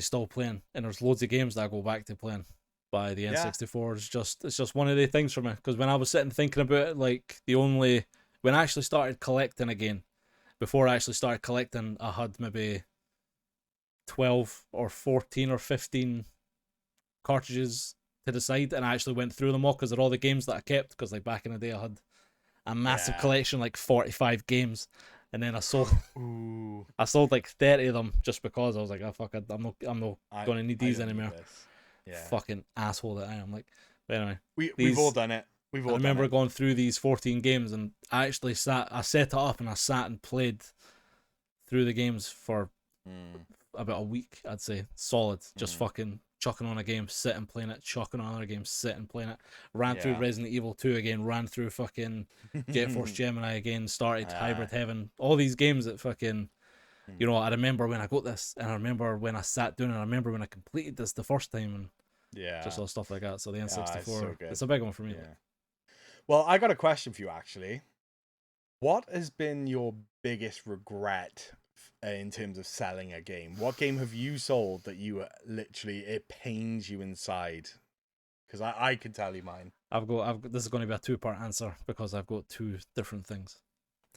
still playing, and there's loads of games that I go back to playing. By the N64, it's just one of the things for me, because when I was sitting thinking about it, like when I actually started collecting again, before I actually started collecting, I had maybe 12 or 14 or 15 cartridges to the side, and I actually went through them all because they're all the games that I kept, because like back in the day I had a massive collection, like 45 games, and then I sold like 30 of them just because I was like, oh fuck, I'm not gonna need these anymore. Fucking asshole that I am. Like, but anyway, we've all done it. I remember going through these 14 games, and I actually set it up and I sat and played through the games for about a week, I'd say, solid. Just fucking chucking on a game, sitting playing it, chucking on another game, sitting playing it. Ran through Resident Evil 2 again, ran through fucking Jet Force Gemini again, started Hybrid Heaven, all these games that fucking, I remember when I got this, and I remember when I sat down, and I remember when I completed this the first time, and just all stuff like that. So the N64, it's a big one for me. Well, I got a question for you, actually. What has been your biggest regret in terms of selling a game. What game have you sold that you literally it pains you inside? Because I can tell you mine. I've got. This is going to be a two-part answer because I've got two different things.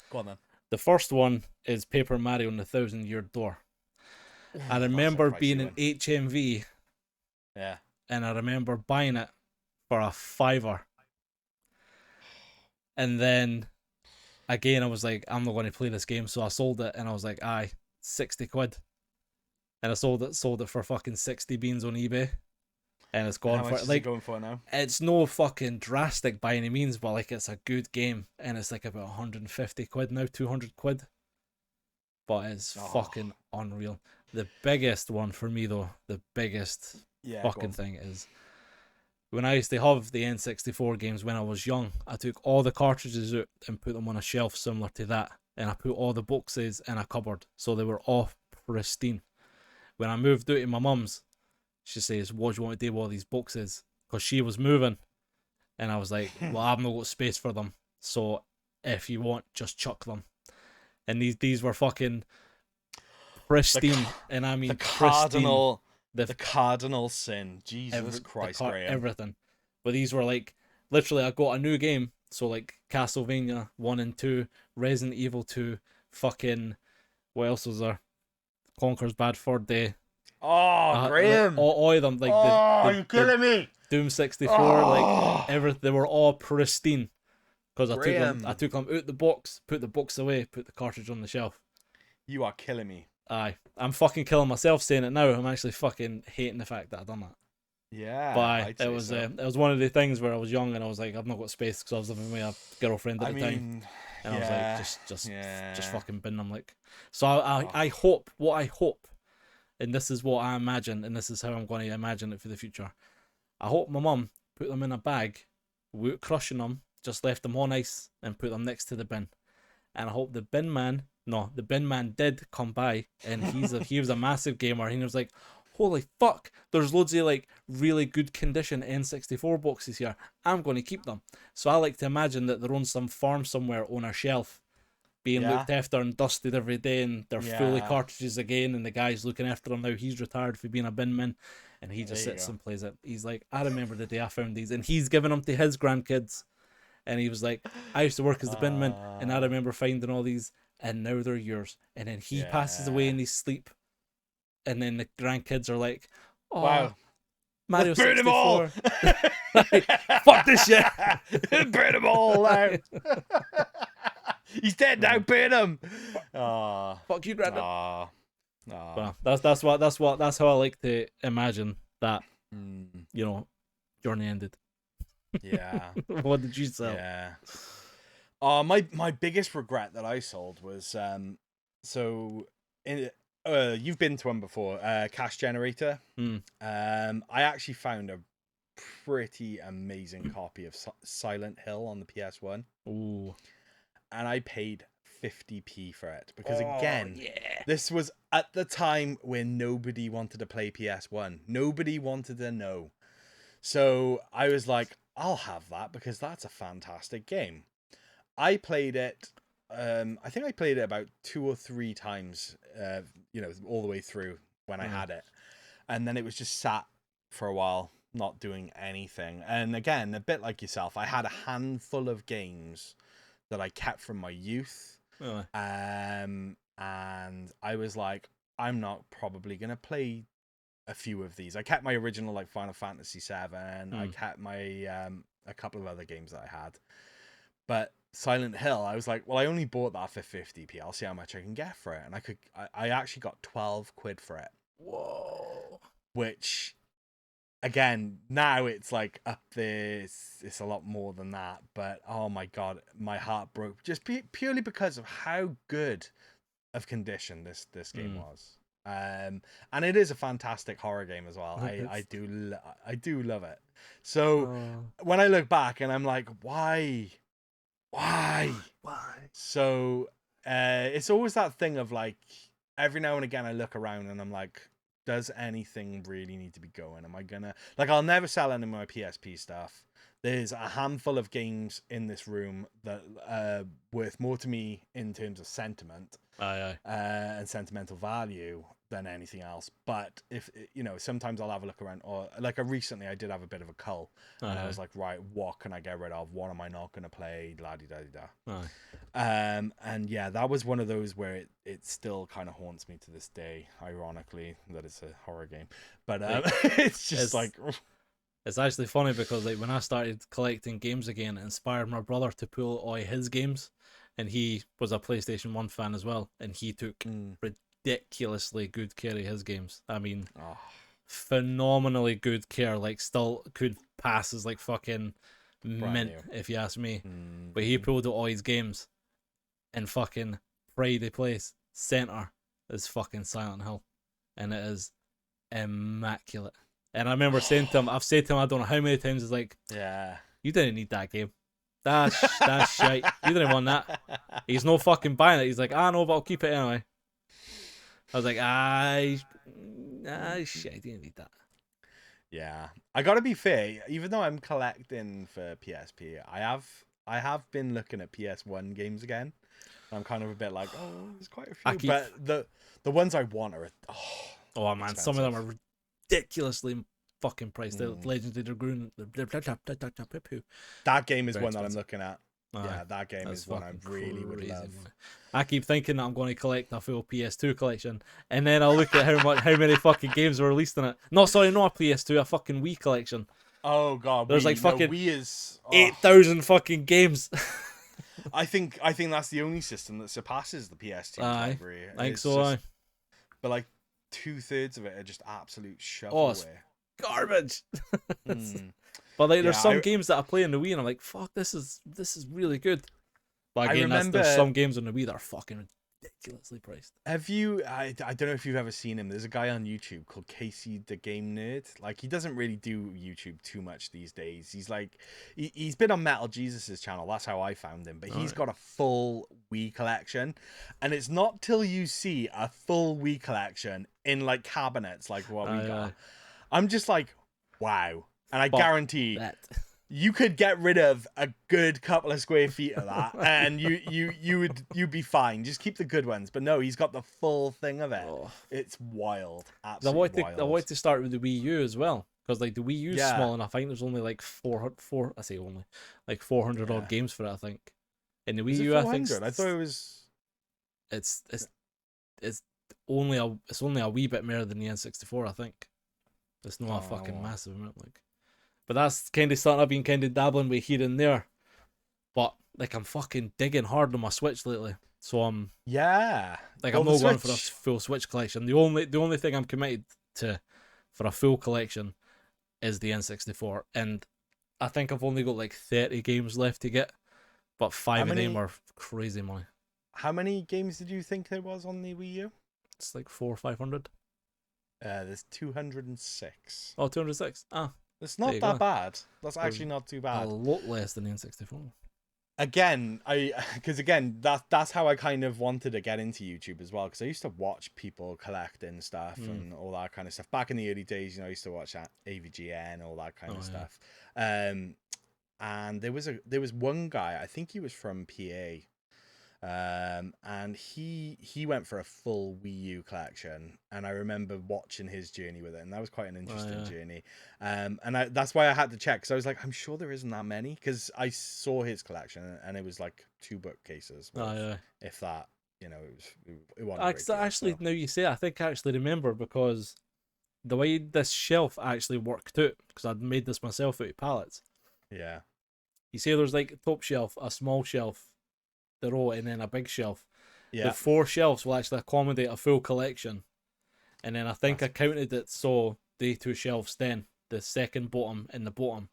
Go on then. The first one is Paper Mario and the Thousand Year Door. I remember being in HMV. Yeah. And I remember buying it for a $5. And then again, I was like, I'm not going to play this game, so I sold it, and I was like, aye, 60 quid. And I sold it for fucking 60 beans on eBay. And it's gone. How much is it going for now? It's no fucking drastic by any means, but like it's a good game, and it's like about 150 quid now, 200 quid. But it's fucking unreal. The biggest one for me though, the biggest fucking thing is when I used to have the N64 games when I was young, I took all the cartridges out and put them on a shelf similar to that, and I put all the boxes in a cupboard so they were all pristine. When I moved out to my mum's, she says, what do you want to do with all these boxes? Because she was moving, and I was like, well, I've not got space for them, so if you want, just chuck them. And these were fucking pristine, and I mean the cardinal. The cardinal sin. Jesus Christ, Graham. Everything. But these were like, literally, I got a new game. So like Castlevania 1 and 2, Resident Evil 2, fucking, what else was there? Conker's Bad Fur Day. Oh, Graham. All of them. Like you're killing me. Doom 64, like, they were all pristine. Because I took them out the box, put the box away, put the cartridge on the shelf. You are killing me. Aye, I'm fucking killing myself saying it now. I'm actually fucking hating the fact that I done that. Yeah, but it was one of the things where I was young and I was like, I've not got space because I was living with a girlfriend at the time, and I was like, just fucking bin them, like. So I hope, and this is what I imagine, and this is how I'm going to imagine it for the future. I hope my mum put them in a bag, without crushing them, just left them on ice and put them next to the bin, and I hope the bin man did come by, and he was a massive gamer, and he was like, holy fuck, there's loads of like really good condition N64 boxes here, I'm going to keep them. So I like to imagine that they're on some farm somewhere on a shelf being looked after and dusted every day, and they're fully cartridges again, and the guy's looking after them now. He's retired for being a bin man, and he just sits and plays it. He's like, I remember the day I found these, and he's giving them to his grandkids, and he was like, I used to work as the bin man, and I remember finding all these, and now they're yours. And then he passes away in his sleep, and then the grandkids are like, oh, wow, Mario 64. Fuck this shit. Burn them all out. He's dead now, burn him. Fuck you, Granddad. Well, that's how I like to imagine that, journey ended. Yeah. What did you sell? Yeah. My biggest regret that I sold was you've been to one before, Cash Generator. I actually found a pretty amazing copy of Silent Hill on the PS1. Ooh. And I paid 50p for it because this was at the time when nobody wanted to play PS1. Nobody wanted to know. So I was like, I'll have that because that's a fantastic game. I played it. I think I played it about 2 or 3 times, all the way through when I had it. And then it was just sat for a while, not doing anything. And again, a bit like yourself, I had a handful of games that I kept from my youth. Really? And I was like, I'm not probably going to play a few of these. I kept my original, like, Final Fantasy VII. I kept my a couple of other games that I had. But Silent Hill, I was like, well, I only bought that for 50p. I'll see how much I can get for it. And I actually got 12 quid for it. Whoa. Which, again, now it's like up there. It's a lot more than that. But, oh my God, my heart broke. Just purely because of how good of condition this game was. And it is a fantastic horror game as well. I do love it. So when I look back and I'm like, why? So it's always that thing of like, every now and again I look around and I'm like, does anything really need to be going? Am I gonna like? I'll never sell any of my PSP stuff. There's a handful of games in this room that worth more to me in terms of sentiment and sentimental value than anything else. But if sometimes I'll have a look around, or like recently I did have a bit of a cull, and I was like, right, what can I get rid of? What am I not going to play? La di da di da. And yeah, that was one of those where it still kind of haunts me to this day. Ironically, that it's a horror game, but it's just It's actually funny because like when I started collecting games again, it inspired my brother to pull all his games, and he was a PlayStation 1 fan as well, and he took ridiculously good care of his games. I mean, phenomenally good care, like still could pass as like fucking mint if you ask me. But he pulled out all his games, and fucking pride of place center is fucking Silent Hill, and it is immaculate. And I remember saying to him, I've said to him, I don't know how many times, it's like, yeah, you didn't need that game. That's shite. You didn't want that. He's no fucking buying it. He's like, I know, but I'll keep it anyway. I was like, shit, I didn't need that. Yeah, I gotta be fair. Even though I'm collecting for PSP, I have been looking at PS1 games again. I'm kind of a bit like, oh, there's quite a few, but the ones I want are man, expensive. Some of them are ridiculously fucking priced. The Legends of Dragoon. That game is one that I'm looking at. Yeah, that game is one I really would love. I keep thinking that I'm going to collect a full PS2 collection, and then I'll look at how many fucking games were released in it. No, sorry, not a PS2, a fucking Wii collection. Oh god, there's like fucking Wii is 8,000 fucking games. I think that's the only system that surpasses the PS2 library. I think so. But like 2/3 of it are just absolute shovelware. Garbage. But like, there's some games that I play on the Wii, and I'm like, fuck, this is really good. But again, there's some games on the Wii that are fucking ridiculously priced. Have you? I don't know if you've ever seen him. There's a guy on YouTube called Casey the Game Nerd. Like, he doesn't really do YouTube too much these days. He's like, he's been on Metal Jesus's channel. That's how I found him. But he's got a full Wii collection, and it's not till you see a full Wii collection in like cabinets like what we got. I'm just like, wow. And I guarantee you could get rid of a good couple of square feet of that, and you'd be fine. Just keep the good ones. But no, he's got the full thing of it. It's wild. Absolutely wild. I wanted to start with the Wii U as well, because like the Wii U is small enough. I think there's only like 400 odd games for it. I think. In the Wii U, I think I thought it was. It's only a wee bit more than the N64. I think. It's not a fucking massive amount, like. But that's kind of something I've been kind of dabbling with here and there. But like, I'm fucking digging hard on my Switch lately, so I'm I'm not going for a full Switch collection. The only thing I'm committed to for a full collection is the N64, and I think I've only got like 30 games left to get, but 5 of them are crazy money. How many games did you think there was on the Wii U? It's like 400 or 500. There's 206. Oh, 206. It's not that bad. That's actually not too bad. A lot less than the N64. Again, that's how I kind of wanted to get into YouTube as well, because I used to watch people collecting stuff and all that kind of stuff. Back in the early days, I used to watch AVGN, all that kind of stuff. And there was one guy, I think he was from PA, and he went for a full Wii U collection, and I remember watching his journey with it, and that was quite an interesting journey. And that's why I had to check, because I was like, I'm sure there isn't that many, because I saw his collection and it was like 2 bookcases, if that. It wasn't actually, now you say it, I think I actually remember, because the way this shelf actually worked out, because I'd made this myself out of pallets. Yeah. You see, there's like a top shelf, a small shelf, the row, and then a big shelf. Yeah. The 4 shelves will actually accommodate a full collection. And then I think I counted it, so the 2 shelves then, the second bottom and the bottom,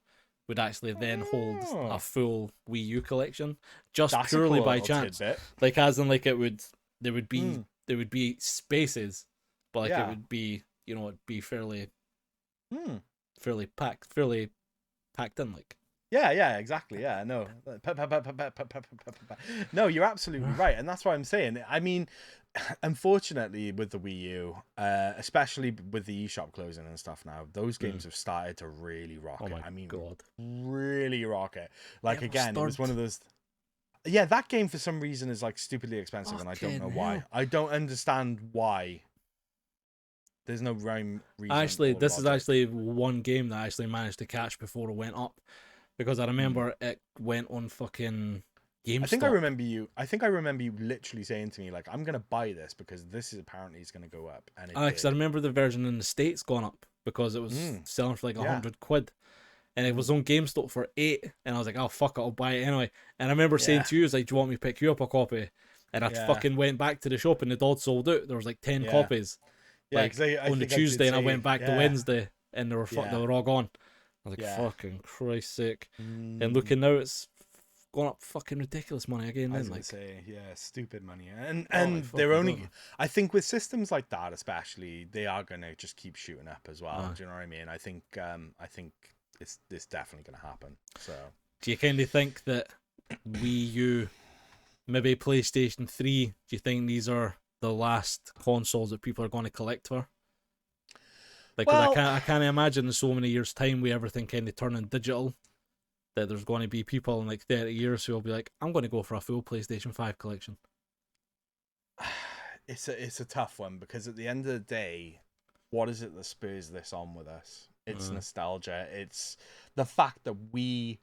would actually then hold a full Wii U collection, just purely by chance. Tidbit. Like, as in, like, there would be spaces, but like it would be, it'd be fairly packed in, like. Yeah, exactly. Yeah, no. No, you're absolutely right. And that's what I'm saying. I mean, unfortunately, with the Wii U, especially with the eShop closing and stuff now, those games have started to really rock it. I mean, God. really rock it. Like, It again, it was one of those... Yeah, that game for some reason is like stupidly expensive, and I don't know why. I don't understand why. There's no rhyme, reason. Actually, this is logic. actually one game that I actually managed to catch before it went up, because I remember it went on fucking GameStop. I think I remember you literally saying to me like, "I'm gonna buy this because this is apparently is gonna go up." And because I remember the version in the States gone up because it was selling for like £100, and it was on GameStop for £8, and I was like, "Oh fuck it, I'll buy it anyway." And I remember saying to you, "I was like, do you want me to pick you up a copy?" And I fucking went back to the shop, and the dog sold out. There was like 10 copies. Yeah, like I on the Tuesday, and I went back the Wednesday, and they were all gone. I was like, fucking Christ's sake. And looking now, it's gone up fucking ridiculous money again. Then, like, stupid money. And they're only, I think with systems like that, especially, they are gonna just keep shooting up as well. Do you know what I mean? I think it's definitely gonna happen. So, do you kind of think that Wii U, maybe PlayStation 3, do you think these are the last consoles that people are going to collect for? Like, well, I can't imagine in so many years' time with everything kind of turning digital that there's going to be people in like 30 years who will be like, I'm going to go for a full PlayStation 5 collection. It's a tough one, because at the end of the day, what is it that spurs this on with us? It's nostalgia. It's the fact that we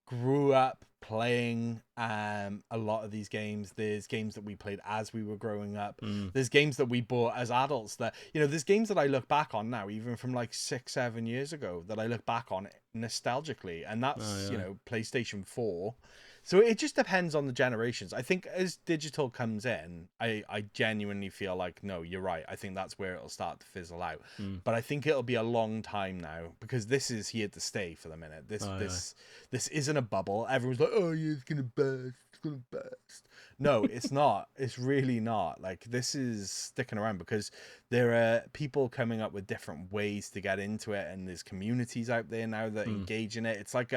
grew up playing a lot of these games. There's games that we played as we were growing up. There's games that we bought as adults that, you know, there's games that I look back on now, even from like 6-7 years ago, that I look back on nostalgically, and that's you know, PlayStation 4. So it just depends on the generations. I think as digital comes in, I genuinely feel like, no, you're right. I think that's where it'll start to fizzle out. But I think it'll be a long time now, because this is here to stay for the minute. This isn't a bubble. Everyone's like, oh yeah, it's gonna burst. It's gonna burst. No, it's not. It's really not. Like, this is sticking around because there are people coming up with different ways to get into it, and there's communities out there now that engage in it. It's like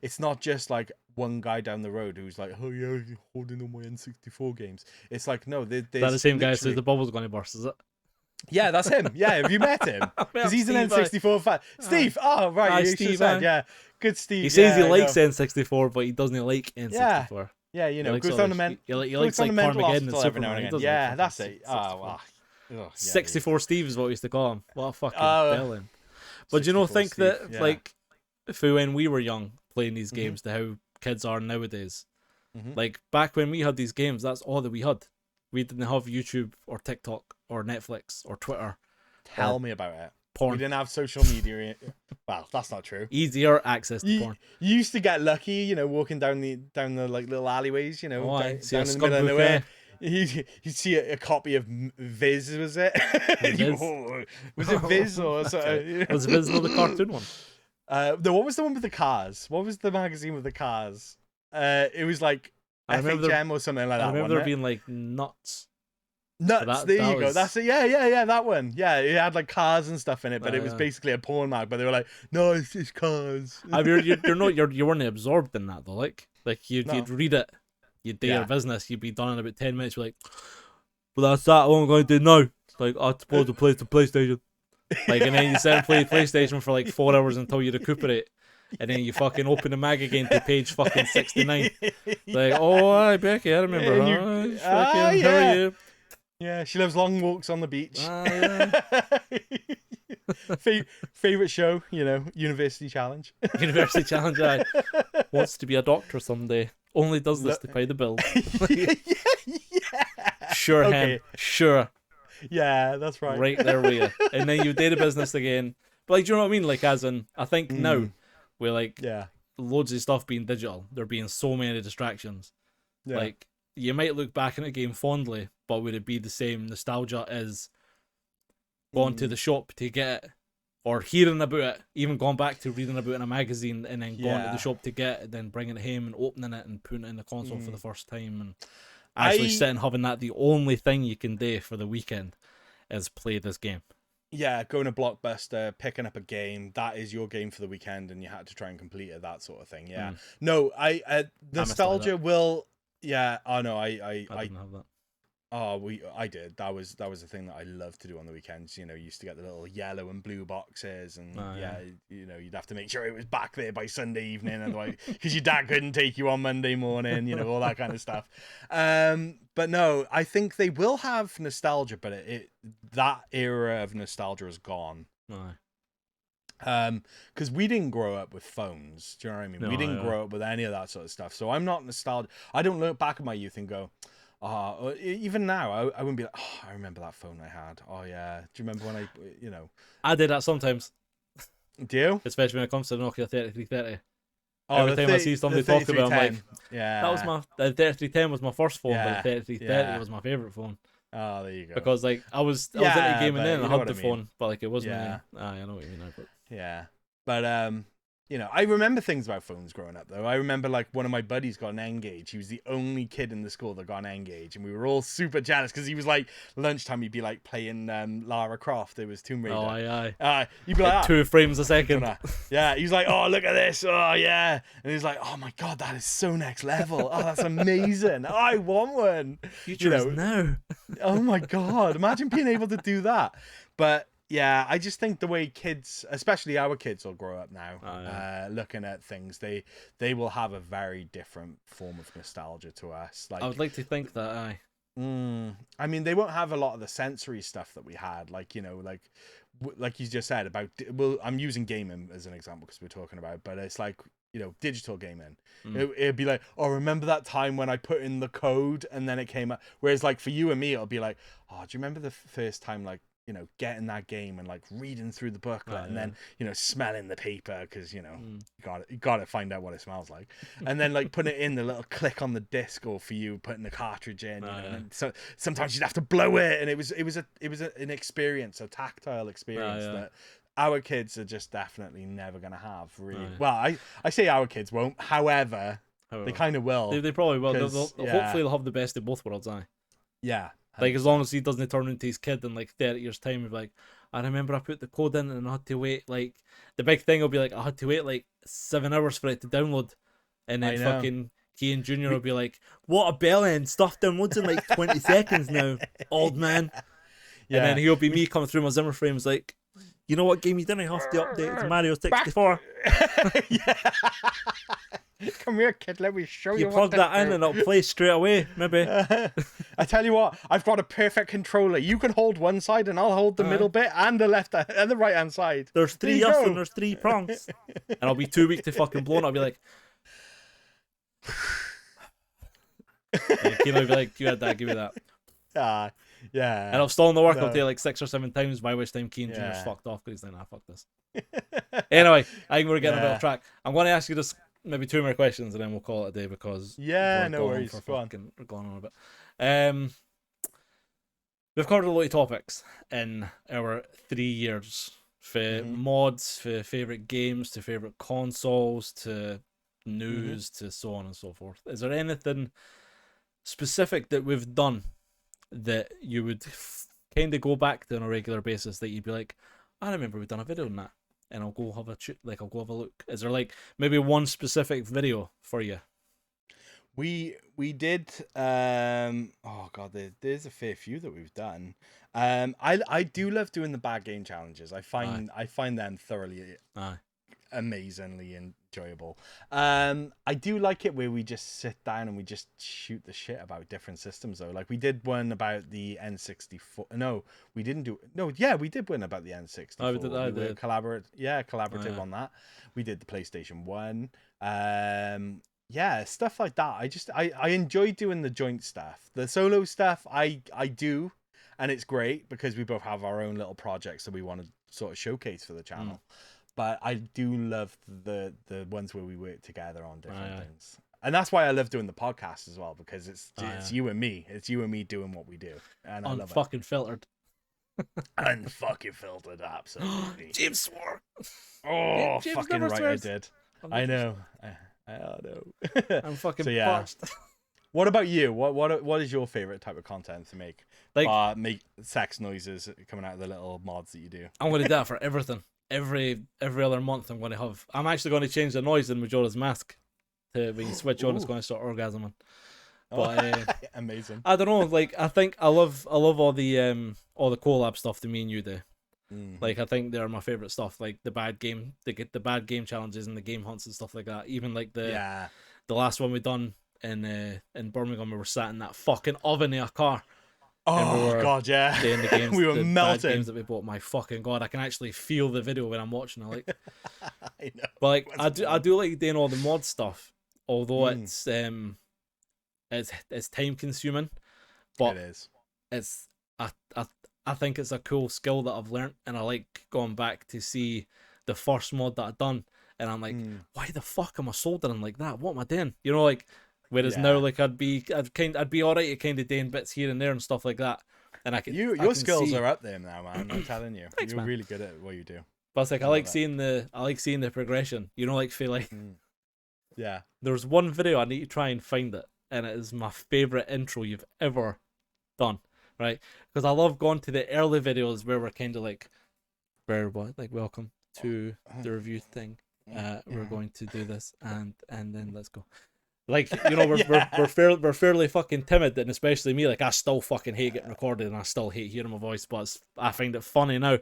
it's not just like one guy down the road who's like, oh yeah, you're holding on my N64 games. It's like, no, there's that the same guy says the bubble's going to burst, is it? Yeah, that's him. Yeah, have you met him? Because he's an N64 fan. Steve. Oh, right. Hi, Steve. Yeah, good Steve. He says he likes N64, but he doesn't like N64. Yeah, you know, goes on the he likes like Carmageddon and Superman. And again. Yeah, that's it. 64 Steve is what we used to call him. What a fucking villain. But do you know, think Steve, that like, for when we were young playing these games to how kids are nowadays, like back when we had these games, that's all that we had. We didn't have YouTube or TikTok or Netflix or Twitter. Tell me about it. Porn. We didn't have social media. Well, that's not true. Easier access to porn. You used to get lucky, you know, walking down the like little alleyways, you know, down in the middle of nowhere. You see a copy of Viz, was it? Was it Viz or something? Was Viz not the cartoon one? No, what was the one with the cars? What was the magazine with the cars? It was like FHM or something like that. I remember there being like Nuts. There you go. That's it. Yeah, that one. Yeah, it had like cars and stuff in it, but it was basically a porn mag. But they were like, no, it's just cars. You weren't absorbed in that though. Like you'd read it, you'd do your business, you'd be done in about 10 minutes. You're like, well, that's that. What I'm going to do now. Like, I suppose to play the PlayStation. Like, and then you sit and play PlayStation for like 4 hours until you recuperate. And then you fucking open the mag again to page fucking 69. Like, oh, hi, Becky, I remember her. How are you? Yeah, she loves long walks on the beach. Favorite show, you know, University Challenge. University Challenge, I wants to be a doctor someday. Only does this to pay the bills. Sure, okay. Sure. Yeah, that's right. Right there with you. And then you do the business again. But like, do you know what I mean? Like, as in, I think now, with like loads of stuff being digital, there being so many distractions. Yeah. Like, you might look back on a game fondly, but would it be the same nostalgia as going to the shop to get it, or hearing about it, even going back to reading about it in a magazine and then going to the shop to get it, then bringing it home and opening it and putting it in the console for the first time, and actually sitting having that the only thing you can do for the weekend is play this game. Yeah, going to Blockbuster, picking up a game, that is your game for the weekend, and you had to try and complete it, that sort of thing. Yeah. No, I nostalgia will. Yeah. Oh no, I didn't have that. Oh, I did. That was the thing that I loved to do on the weekends. You know, you used to get the little yellow and blue boxes, and you know, you'd have to make sure it was back there by Sunday evening, otherwise, because your dad couldn't take you on Monday morning. You know, all that kind of stuff. But no, I think they will have nostalgia, but that era of nostalgia is gone. Because we didn't grow up with phones. Do you know what I mean? We didn't grow up with any of that sort of stuff. So I'm not nostalgic. I don't look back at my youth and go, even now, I wouldn't be like, oh, I remember that phone I had. Oh yeah, do you remember when I did that sometimes. Do you? Especially when it comes to the Nokia 3330. Oh, every time I see somebody talk about it, I'm like, yeah, that was the 3310 was my first phone, but the 3330 yeah. was my favorite phone. Oh, there you go. Because like I was into gaming then, and I had the phone, but like it wasn't. Yeah. I know what you mean now, but yeah, but you know, I remember things about phones growing up, though. I remember, like, one of my buddies got an N-Gage. He was the only kid in the school that got an N-Gage, and we were all super jealous because he was, like, lunchtime, he'd be, like, playing Lara Croft. It was Tomb Raider. Oh, aye. You'd be like, 2 frames a second. Yeah, he was like, oh, look at this. Oh, yeah. And he's like, oh, my God, that is so next level. Oh, that's amazing. I want one. Future is now. Oh, my God. Imagine being able to do that. But... yeah, I just think the way kids, especially our kids, will grow up now, looking at things, they will have a very different form of nostalgia to us. Like, I would like to think that, aye. I mean, they won't have a lot of the sensory stuff that we had, like, you know, like you just said about, well, I'm using gaming as an example because we're talking about, but it's like, you know, digital gaming. It'd be like, oh, remember that time when I put in the code and then it came up? Whereas, like, for you and me, it'll be like, oh, do you remember the first time, like, you know, getting that game and like reading through the booklet and then, you know, smelling the paper because, you know, you got to find out what it smells like, and then like putting it in the little click on the disc, or for you putting the cartridge in, you know, and so sometimes you'd have to blow it, and it was an experience, a tactile experience that our kids are just definitely never gonna have. Really, well, I say our kids won't. However, they kind of will. They probably will. Hopefully, they'll have the best of both worlds. Yeah. 100%. Like, as long as he doesn't turn into his kid in like 30 years' time, he'll be like, I remember I put the code in and I had to wait, like, the big thing will be like, I had to wait like 7 hours for it to download. And then fucking Kean Jr. will be like, what a bell end, stuff downloads in like 20 seconds now, old man. Yeah. And then he'll be me coming through my Zimmer frames like, you know what game you didn't have to update? It's Mario 64. Come here, kid, let me show you. You plug that in and it'll play straight away, maybe. I tell you what, I've got a perfect controller. You can hold one side and I'll hold the middle bit and the left and the right hand side. There's 3 ups and there's 3 prongs. And I'll be too weak to fucking blow, and I'll be like... and Keno will be like, you had that, give me that. Yeah. And I'll stall in the work, I'll take like 6 or 7 times, by which time Kean Jr.'s fucked off because he's like, nah, fuck this. Anyway, I think we're getting a bit off track. I'm going to ask you this, maybe 2 more questions and then we'll call it a day, because no worries. We're going on a bit. We've covered a lot of topics in our 3 years, for mods, for favourite games, to favourite consoles, to news, to so on and so forth. Is there anything specific that we've done that you would kind of go back to on a regular basis that you'd be like, I remember we've done a video on that, and I'll go have a look? Is there like maybe one specific video for you? We did oh god, there's a fair few that we've done. I do love doing the bad game challenges. I find them thoroughly amazingly enjoyable. I do like it where we just sit down and we just shoot the shit about different systems, though. Like, we did one about the N64. No, we didn't do. No, yeah, we did one about the N64. Oh, we did. Collaborative on that. We did the PlayStation 1. Yeah, stuff like that. I enjoy doing the joint stuff. The solo stuff I do, and it's great because we both have our own little projects that we want to sort of showcase for the channel. But I do love the ones where we work together on different things. And that's why I love doing the podcast as well, because it's you and me. It's you and me doing what we do. And I love it. Unfucking filtered. Unfucking filtered, absolutely. James swore. Oh, James fucking right, swears. I did. I know. I know. I'm fucking so, yeah. parched. What about you? What is your favorite type of content to make? Like, Make sex noises coming out of the little mods that you do. I'm going to do that for everything. Every other month, I'm actually going to change the noise in Majora's Mask to when you switch on, it's going to start orgasming. But amazing. I don't know. Like, I think I love all the collab stuff that me and you do. Like, I think they're my favorite stuff. Like the bad game challenges and the game hunts and stuff like that. Even like the last one we done in Birmingham, we were sat in that fucking oven in a car. Oh god, yeah. Doing the games, we were the melting. bad games that we bought. My fucking god, I can actually feel the video when I'm watching it. Like, I know. But like, I do like doing all the mod stuff, although it's time consuming. But it is. It's I think it's a cool skill that I've learnt, and I like going back to see the first mod that I've done, and I'm like, why the fuck am I soldering like that? What am I doing? You know, like. Whereas now, like, I'd be alright at kind of doing bits here and there and stuff like that, and I can. Your skills are up there now, man. I'm telling you, Thanks, you're man. really good at what you do. But it's like I like seeing the progression. You know, like feel like. Yeah. There's one video I need to try and find it, and it is my favorite intro you've ever done, right? Because I love going to the early videos where we're kind of like, welcome to the review thing. We're going to do this, and then let's go. Like, you know, we're fairly fucking timid, and especially me. Like, I still fucking hate getting recorded, and I still hate hearing my voice, but I find it funny now.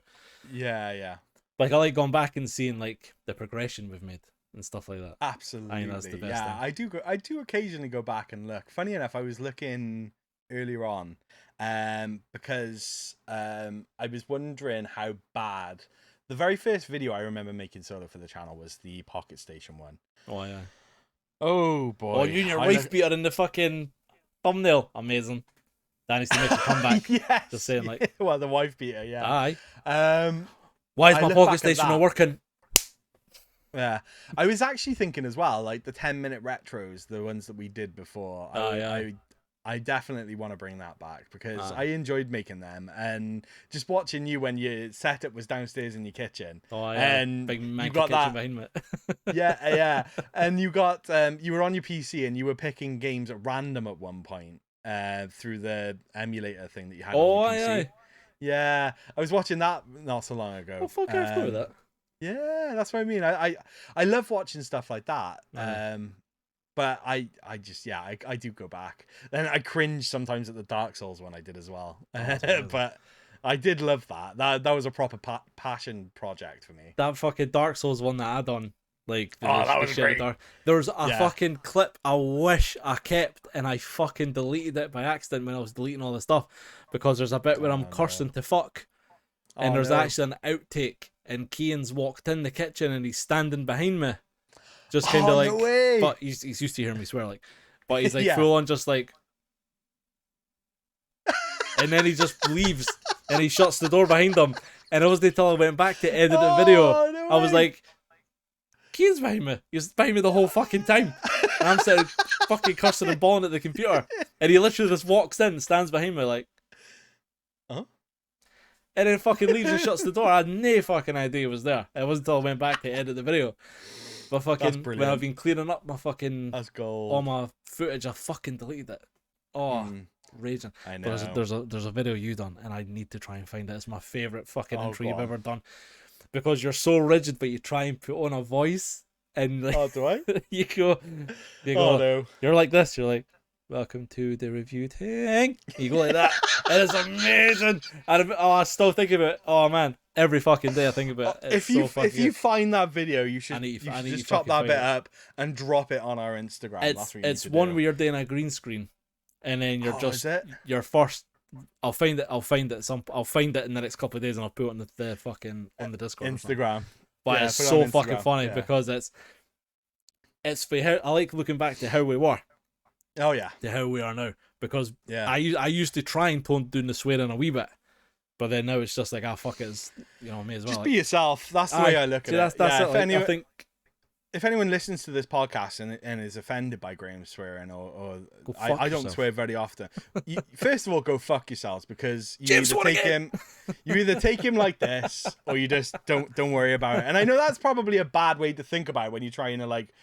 Yeah. Like, I like going back and seeing like the progression we've made and stuff like that. Absolutely. I think that's the best thing. I do occasionally go back and look. Funny enough, I was looking earlier on, because I was wondering how bad the very first video I remember making solo for the channel was the Pocket Station one. Oh yeah. Oh boy! Oh, you and your wife beater in the fucking thumbnail. Amazing. That needs to make a comeback. Yes. Just saying, like. Well, the wife beater, yeah. Aye. I Why is my look Pocket back at Station that. not working? Yeah, I was actually thinking as well, like the 10-minute retros, the ones that we did before. I definitely want to bring that back because I enjoyed making them, and just watching you when your setup was downstairs in your kitchen. Oh yeah, and big you manky got kitchen that behind me. yeah, and you got you were on your PC and you were picking games at random at one point through the emulator thing that you had. Oh on your PC. aye. Yeah, I was watching that not so long ago. Oh fuck, I forgot that. Yeah, that's what I mean. I love watching stuff like that. But I just I do go back. Then I cringe sometimes at the Dark Souls one I did as well. But I did love that. That was a proper passion project for me. That fucking Dark Souls one that I done. Like, that was great. There was a fucking clip I wish I kept, and I fucking deleted it by accident when I was deleting all the stuff, because there's a bit where I'm cursing to fuck, and there's actually an outtake, and Keane's walked in the kitchen and he's standing behind me, just kind of like, no way. but he's used to hearing me swear, like, but he's like Yeah. full on just like, and then he just leaves and he shuts the door behind him, and it wasn't until I went back to edit the video, no I was way. like, Keane's behind me. He was behind me the whole fucking time. And I'm sitting fucking cursing and bawling at the computer. And he literally just walks in and stands behind me like, huh? And then fucking leaves and shuts the door. I had no fucking idea he was there. It wasn't until I went back to edit the video. But fucking, when I've been clearing up my fucking, That's gold. all my footage, I fucking deleted it. Oh, raging. I know. There's a video you done, and I need to try and find it. It's my favourite fucking intro you've ever done. Because you're so rigid, but you try and put on a voice, and like, Oh, do I? you go, Oh no. you're like this, you're like, welcome to the review thing. You go like that. It is amazing. And I still think of it. Oh man, every fucking day I think about it. If you find that video, you should just chop that bit up and drop it on our Instagram. It's one where you're doing a green screen, and then you're your first. I'll find it in the next couple of days, and I'll put it on the fucking on the Discord. Instagram. But it's so fucking funny because it's for how I like looking back to how we were. Oh yeah. To how we are now, because I used to try and tone down the swearing a wee bit, but then now it's just like, fuck it, it's, me as well. Just be yourself. That's the way I look at it. That's it. I think if anyone listens to this podcast and is offended by Graeme swearing, or I don't swear very often, first of all, go fuck yourselves, because you either take him like this, or you just don't worry about it. And I know that's probably a bad way to think about it when you're trying to like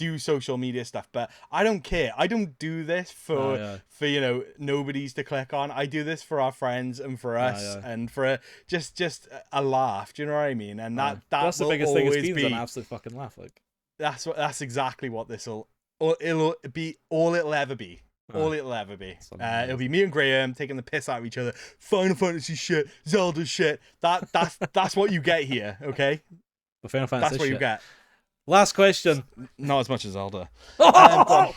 do social media stuff, but I don't care. I don't do this for nobodies to click on. I do this for our friends and for us and for just a laugh. Do you know what I mean? And that's the will biggest thing it's always been, be is an absolute fucking laugh. Like that's exactly what it'll be. All it'll ever be. All it'll ever be. It'll be me and Graeme taking the piss out of each other. Final Fantasy shit, Zelda shit. That's what you get here, okay? The Final Fantasy That's what you get. Last question. Not as much as Zelda. Go on.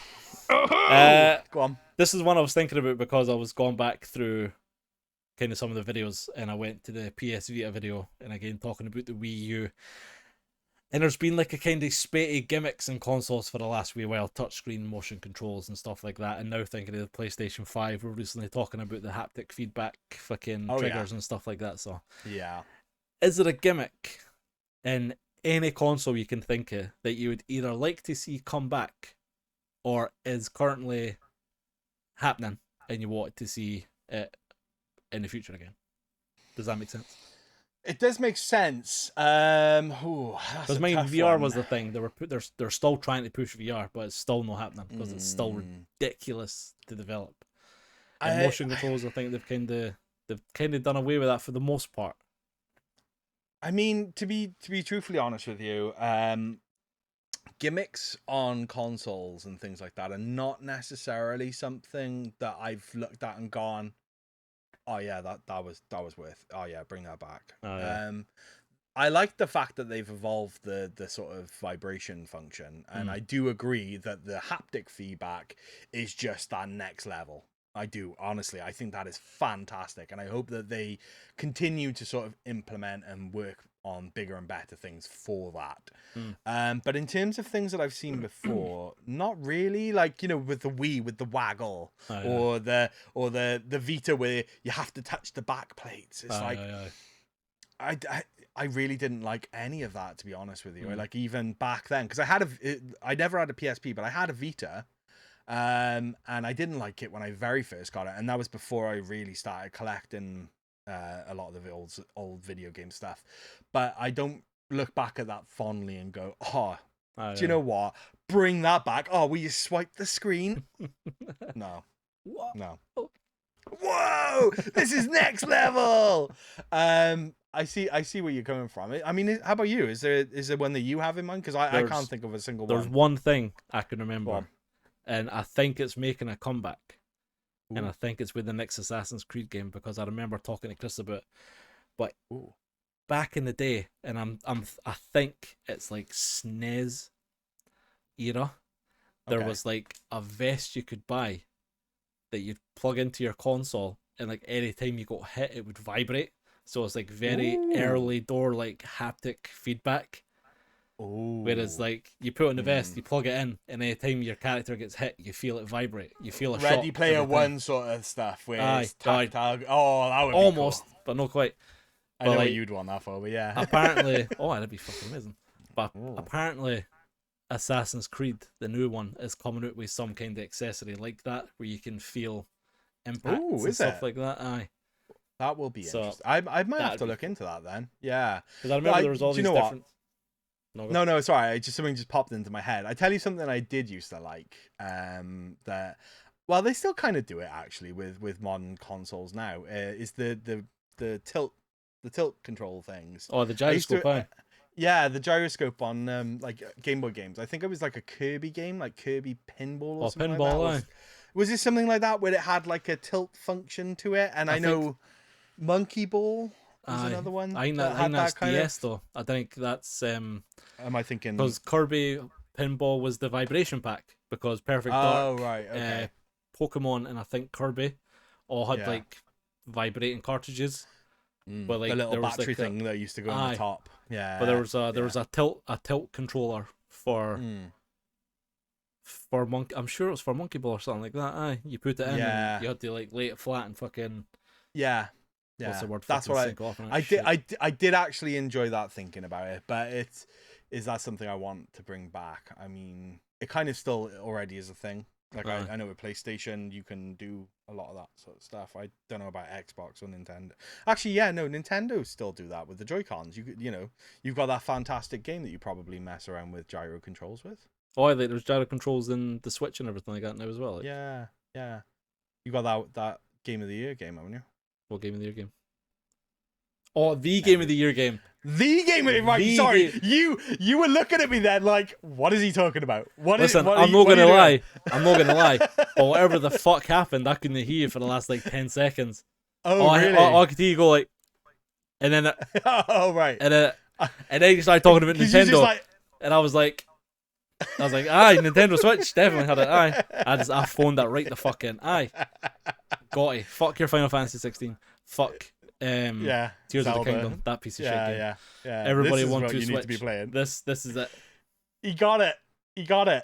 Go on. This is one I was thinking about because I was going back through kind of some of the videos, and I went to the PS Vita video, and again talking about the Wii U. And there's been like a kind of spatey gimmicks in consoles for the last wee while, touchscreen motion controls and stuff like that. And now thinking of the PlayStation 5, we're recently talking about the haptic feedback fucking triggers and stuff like that. So yeah, is there a gimmick in any console you can think of that you would either like to see come back, or is currently happening and you want to see it in the future again? Does that make sense? It does make sense. Because VR was the thing. They're still trying to push VR, but it's still not happening because it's still ridiculous to develop. And motion controls, I think they've kind of done away with that for the most part. I mean, to be truthfully honest with you, gimmicks on consoles and things like that are not necessarily something that I've looked at and gone, oh yeah, that was worth. Oh yeah, bring that back. Oh, yeah. I like the fact that they've evolved the sort of vibration function, and I do agree that the haptic feedback is just that next level. I do, honestly. I think that is fantastic, and I hope that they continue to sort of implement and work on bigger and better things for that. But in terms of things that I've seen before, not really. Like, with the Wii, with the waggle, or the Vita where you have to touch the back plates. It's I really didn't like any of that, to be honest with you. Like, even back then, because I never had a PSP, but I had a Vita. And I didn't like it when I very first got it, and that was before I really started collecting a lot of the old video game stuff. But I don't look back at that fondly and go, do you know what? Bring that back. Oh, will you swipe the screen? No. No. Whoa! This is next level. I see where you're coming from. I mean, how about you? Is there one that you have in mind? Because I can't think of a single one. There's one thing I can remember, and I think it's making a comeback. Ooh. And I think it's with the next Assassin's Creed game, because I remember talking to Chris about it. But back in the day, and I think it's like SNES era, there was like a vest you could buy that you'd plug into your console, and like any time you got hit, it would vibrate. So it's like very early door, like haptic feedback. Whereas like you put on the vest, you plug it in, and any time your character gets hit, you feel it vibrate. You feel a shock. Ready Player One sort of stuff where it's tactile. Oh, that would almost, be cool. But not quite. I know what you'd want that for, but yeah. Apparently, that'd be fucking amazing. But apparently, Assassin's Creed, the new one, is coming out with some kind of accessory like that, where you can feel impacts and stuff like that. Aye. That will be interesting. I might have to look into that then. Yeah. Because I remember there was all these different... No, sorry. Something just popped into my head. I tell you something I did used to like. That, well, they still kind of do it actually with modern consoles now. Is the tilt control things. Oh, the gyroscope. Yeah, the gyroscope on like Game Boy games. I think it was like a Kirby game, like Kirby Pinball or something like that. Was it something like that where it had like a tilt function to it? And I know Monkey Ball was another one. I think that's DS though. I think that's am I thinking? Because Kirby Pinball was the vibration pack, because Perfect Dark, Pokemon, and I think Kirby all had like vibrating cartridges. But like the little battery thing that used to go on the top. Yeah. But there was a tilt controller for Monkey. I'm sure it was for Monkey Ball or something like that. You put it in and you had to like lay it flat and fucking what's the word? That's what I did actually enjoy that, thinking about it, but is that something I want to bring back? I mean, it kind of still already is a thing. Like I know with PlayStation you can do a lot of that sort of stuff. I don't know about Xbox or Nintendo. Actually, Nintendo still do that with the Joy-Cons. You've got that fantastic game that you probably mess around with gyro controls with. Oh, like there's gyro controls in the Switch and everything like that now as well. Like, Yeah. You got that Game of the Year game, haven't you? what Game of the Year game? Oh, the Game of the Year game. The Game of the Year. Right, sorry. You were looking at me then like, what is he talking about? Listen, I'm not gonna lie. I'm not gonna lie. But whatever the fuck happened, I couldn't hear you for the last like 10 seconds. Oh, really? I could hear you go like, and then oh, right. And then you started talking about Nintendo, and I was like, aye, Nintendo Switch definitely had it. Aye, I phoned that right the fuck in. Aye, got it. Fuck your Final Fantasy 16. Fuck. Tears of the Kingdom. That piece of shit game. Yeah. Everybody this want is to what you Switch. need to be playing. This is it. You got it.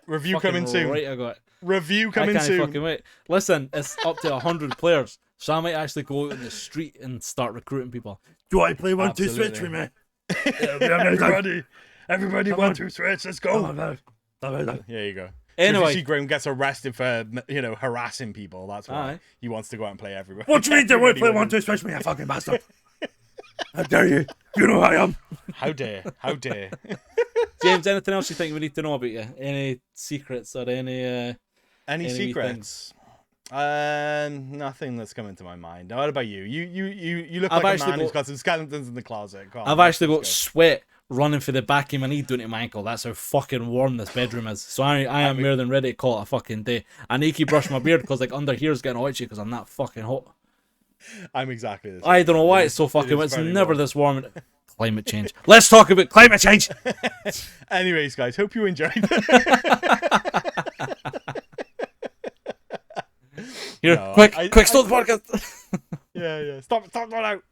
Review Fucking coming soon. Right, I got it. Review coming I can't soon. fucking wait. Listen, it's up to 100 players, so I might actually go out in the street and start recruiting people. Do I play 1-2 Switch with me? Everybody 1-2 Switch. Let's go. There you go. Anyway, so if you see Graeme gets arrested for harassing people, that's why he wants to go out and play everywhere. What do you mean do I play 1-2 Switch with me, you fucking bastard? How dare you? You know who I am. How dare. James, anything else you think we need to know about you? Any secrets or any secrets? Nothing that's coming to my mind. What about you? You look like a man who's got some skeletons in the closet. I've actually got sweat running for the back of my knee down to my ankle. That's how fucking warm this bedroom is. So I am more than ready to call it a fucking day. I need to brush my beard because like under here is getting itchy because I'm that fucking hot. I'm exactly the same. I don't know why it's so fucking. It's never this warm. Climate change. Let's talk about climate change. Anyways, guys, hope you enjoyed. Here, quick, stop the podcast. Yeah. Stop that out.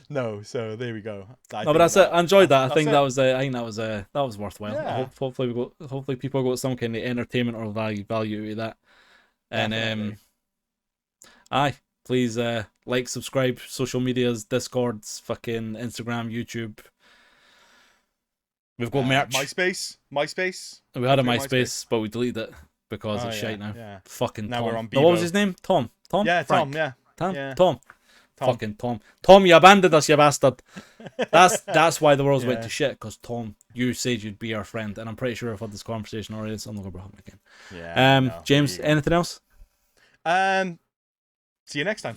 No, so there we go. But that's it. I enjoyed that. I think that was worthwhile. Yeah. Hopefully people got some kind of entertainment or value out of that. And please like, subscribe, social medias, Discords, fucking Instagram, YouTube. We've got merch. MySpace. We had a MySpace, but we deleted it because it's shite now. Yeah. Fucking now Tom. we're on Bebo. What was his name? Tom. Yeah, Frank. Tom. Yeah. Tom. Fucking Tom. Tom, you abandoned us, you bastard. That's why the world's went to shit, because Tom, you said you'd be our friend, and I'm pretty sure I've had this conversation already, so I'm not going to bring it again. Yeah. James, anything else? See you next time.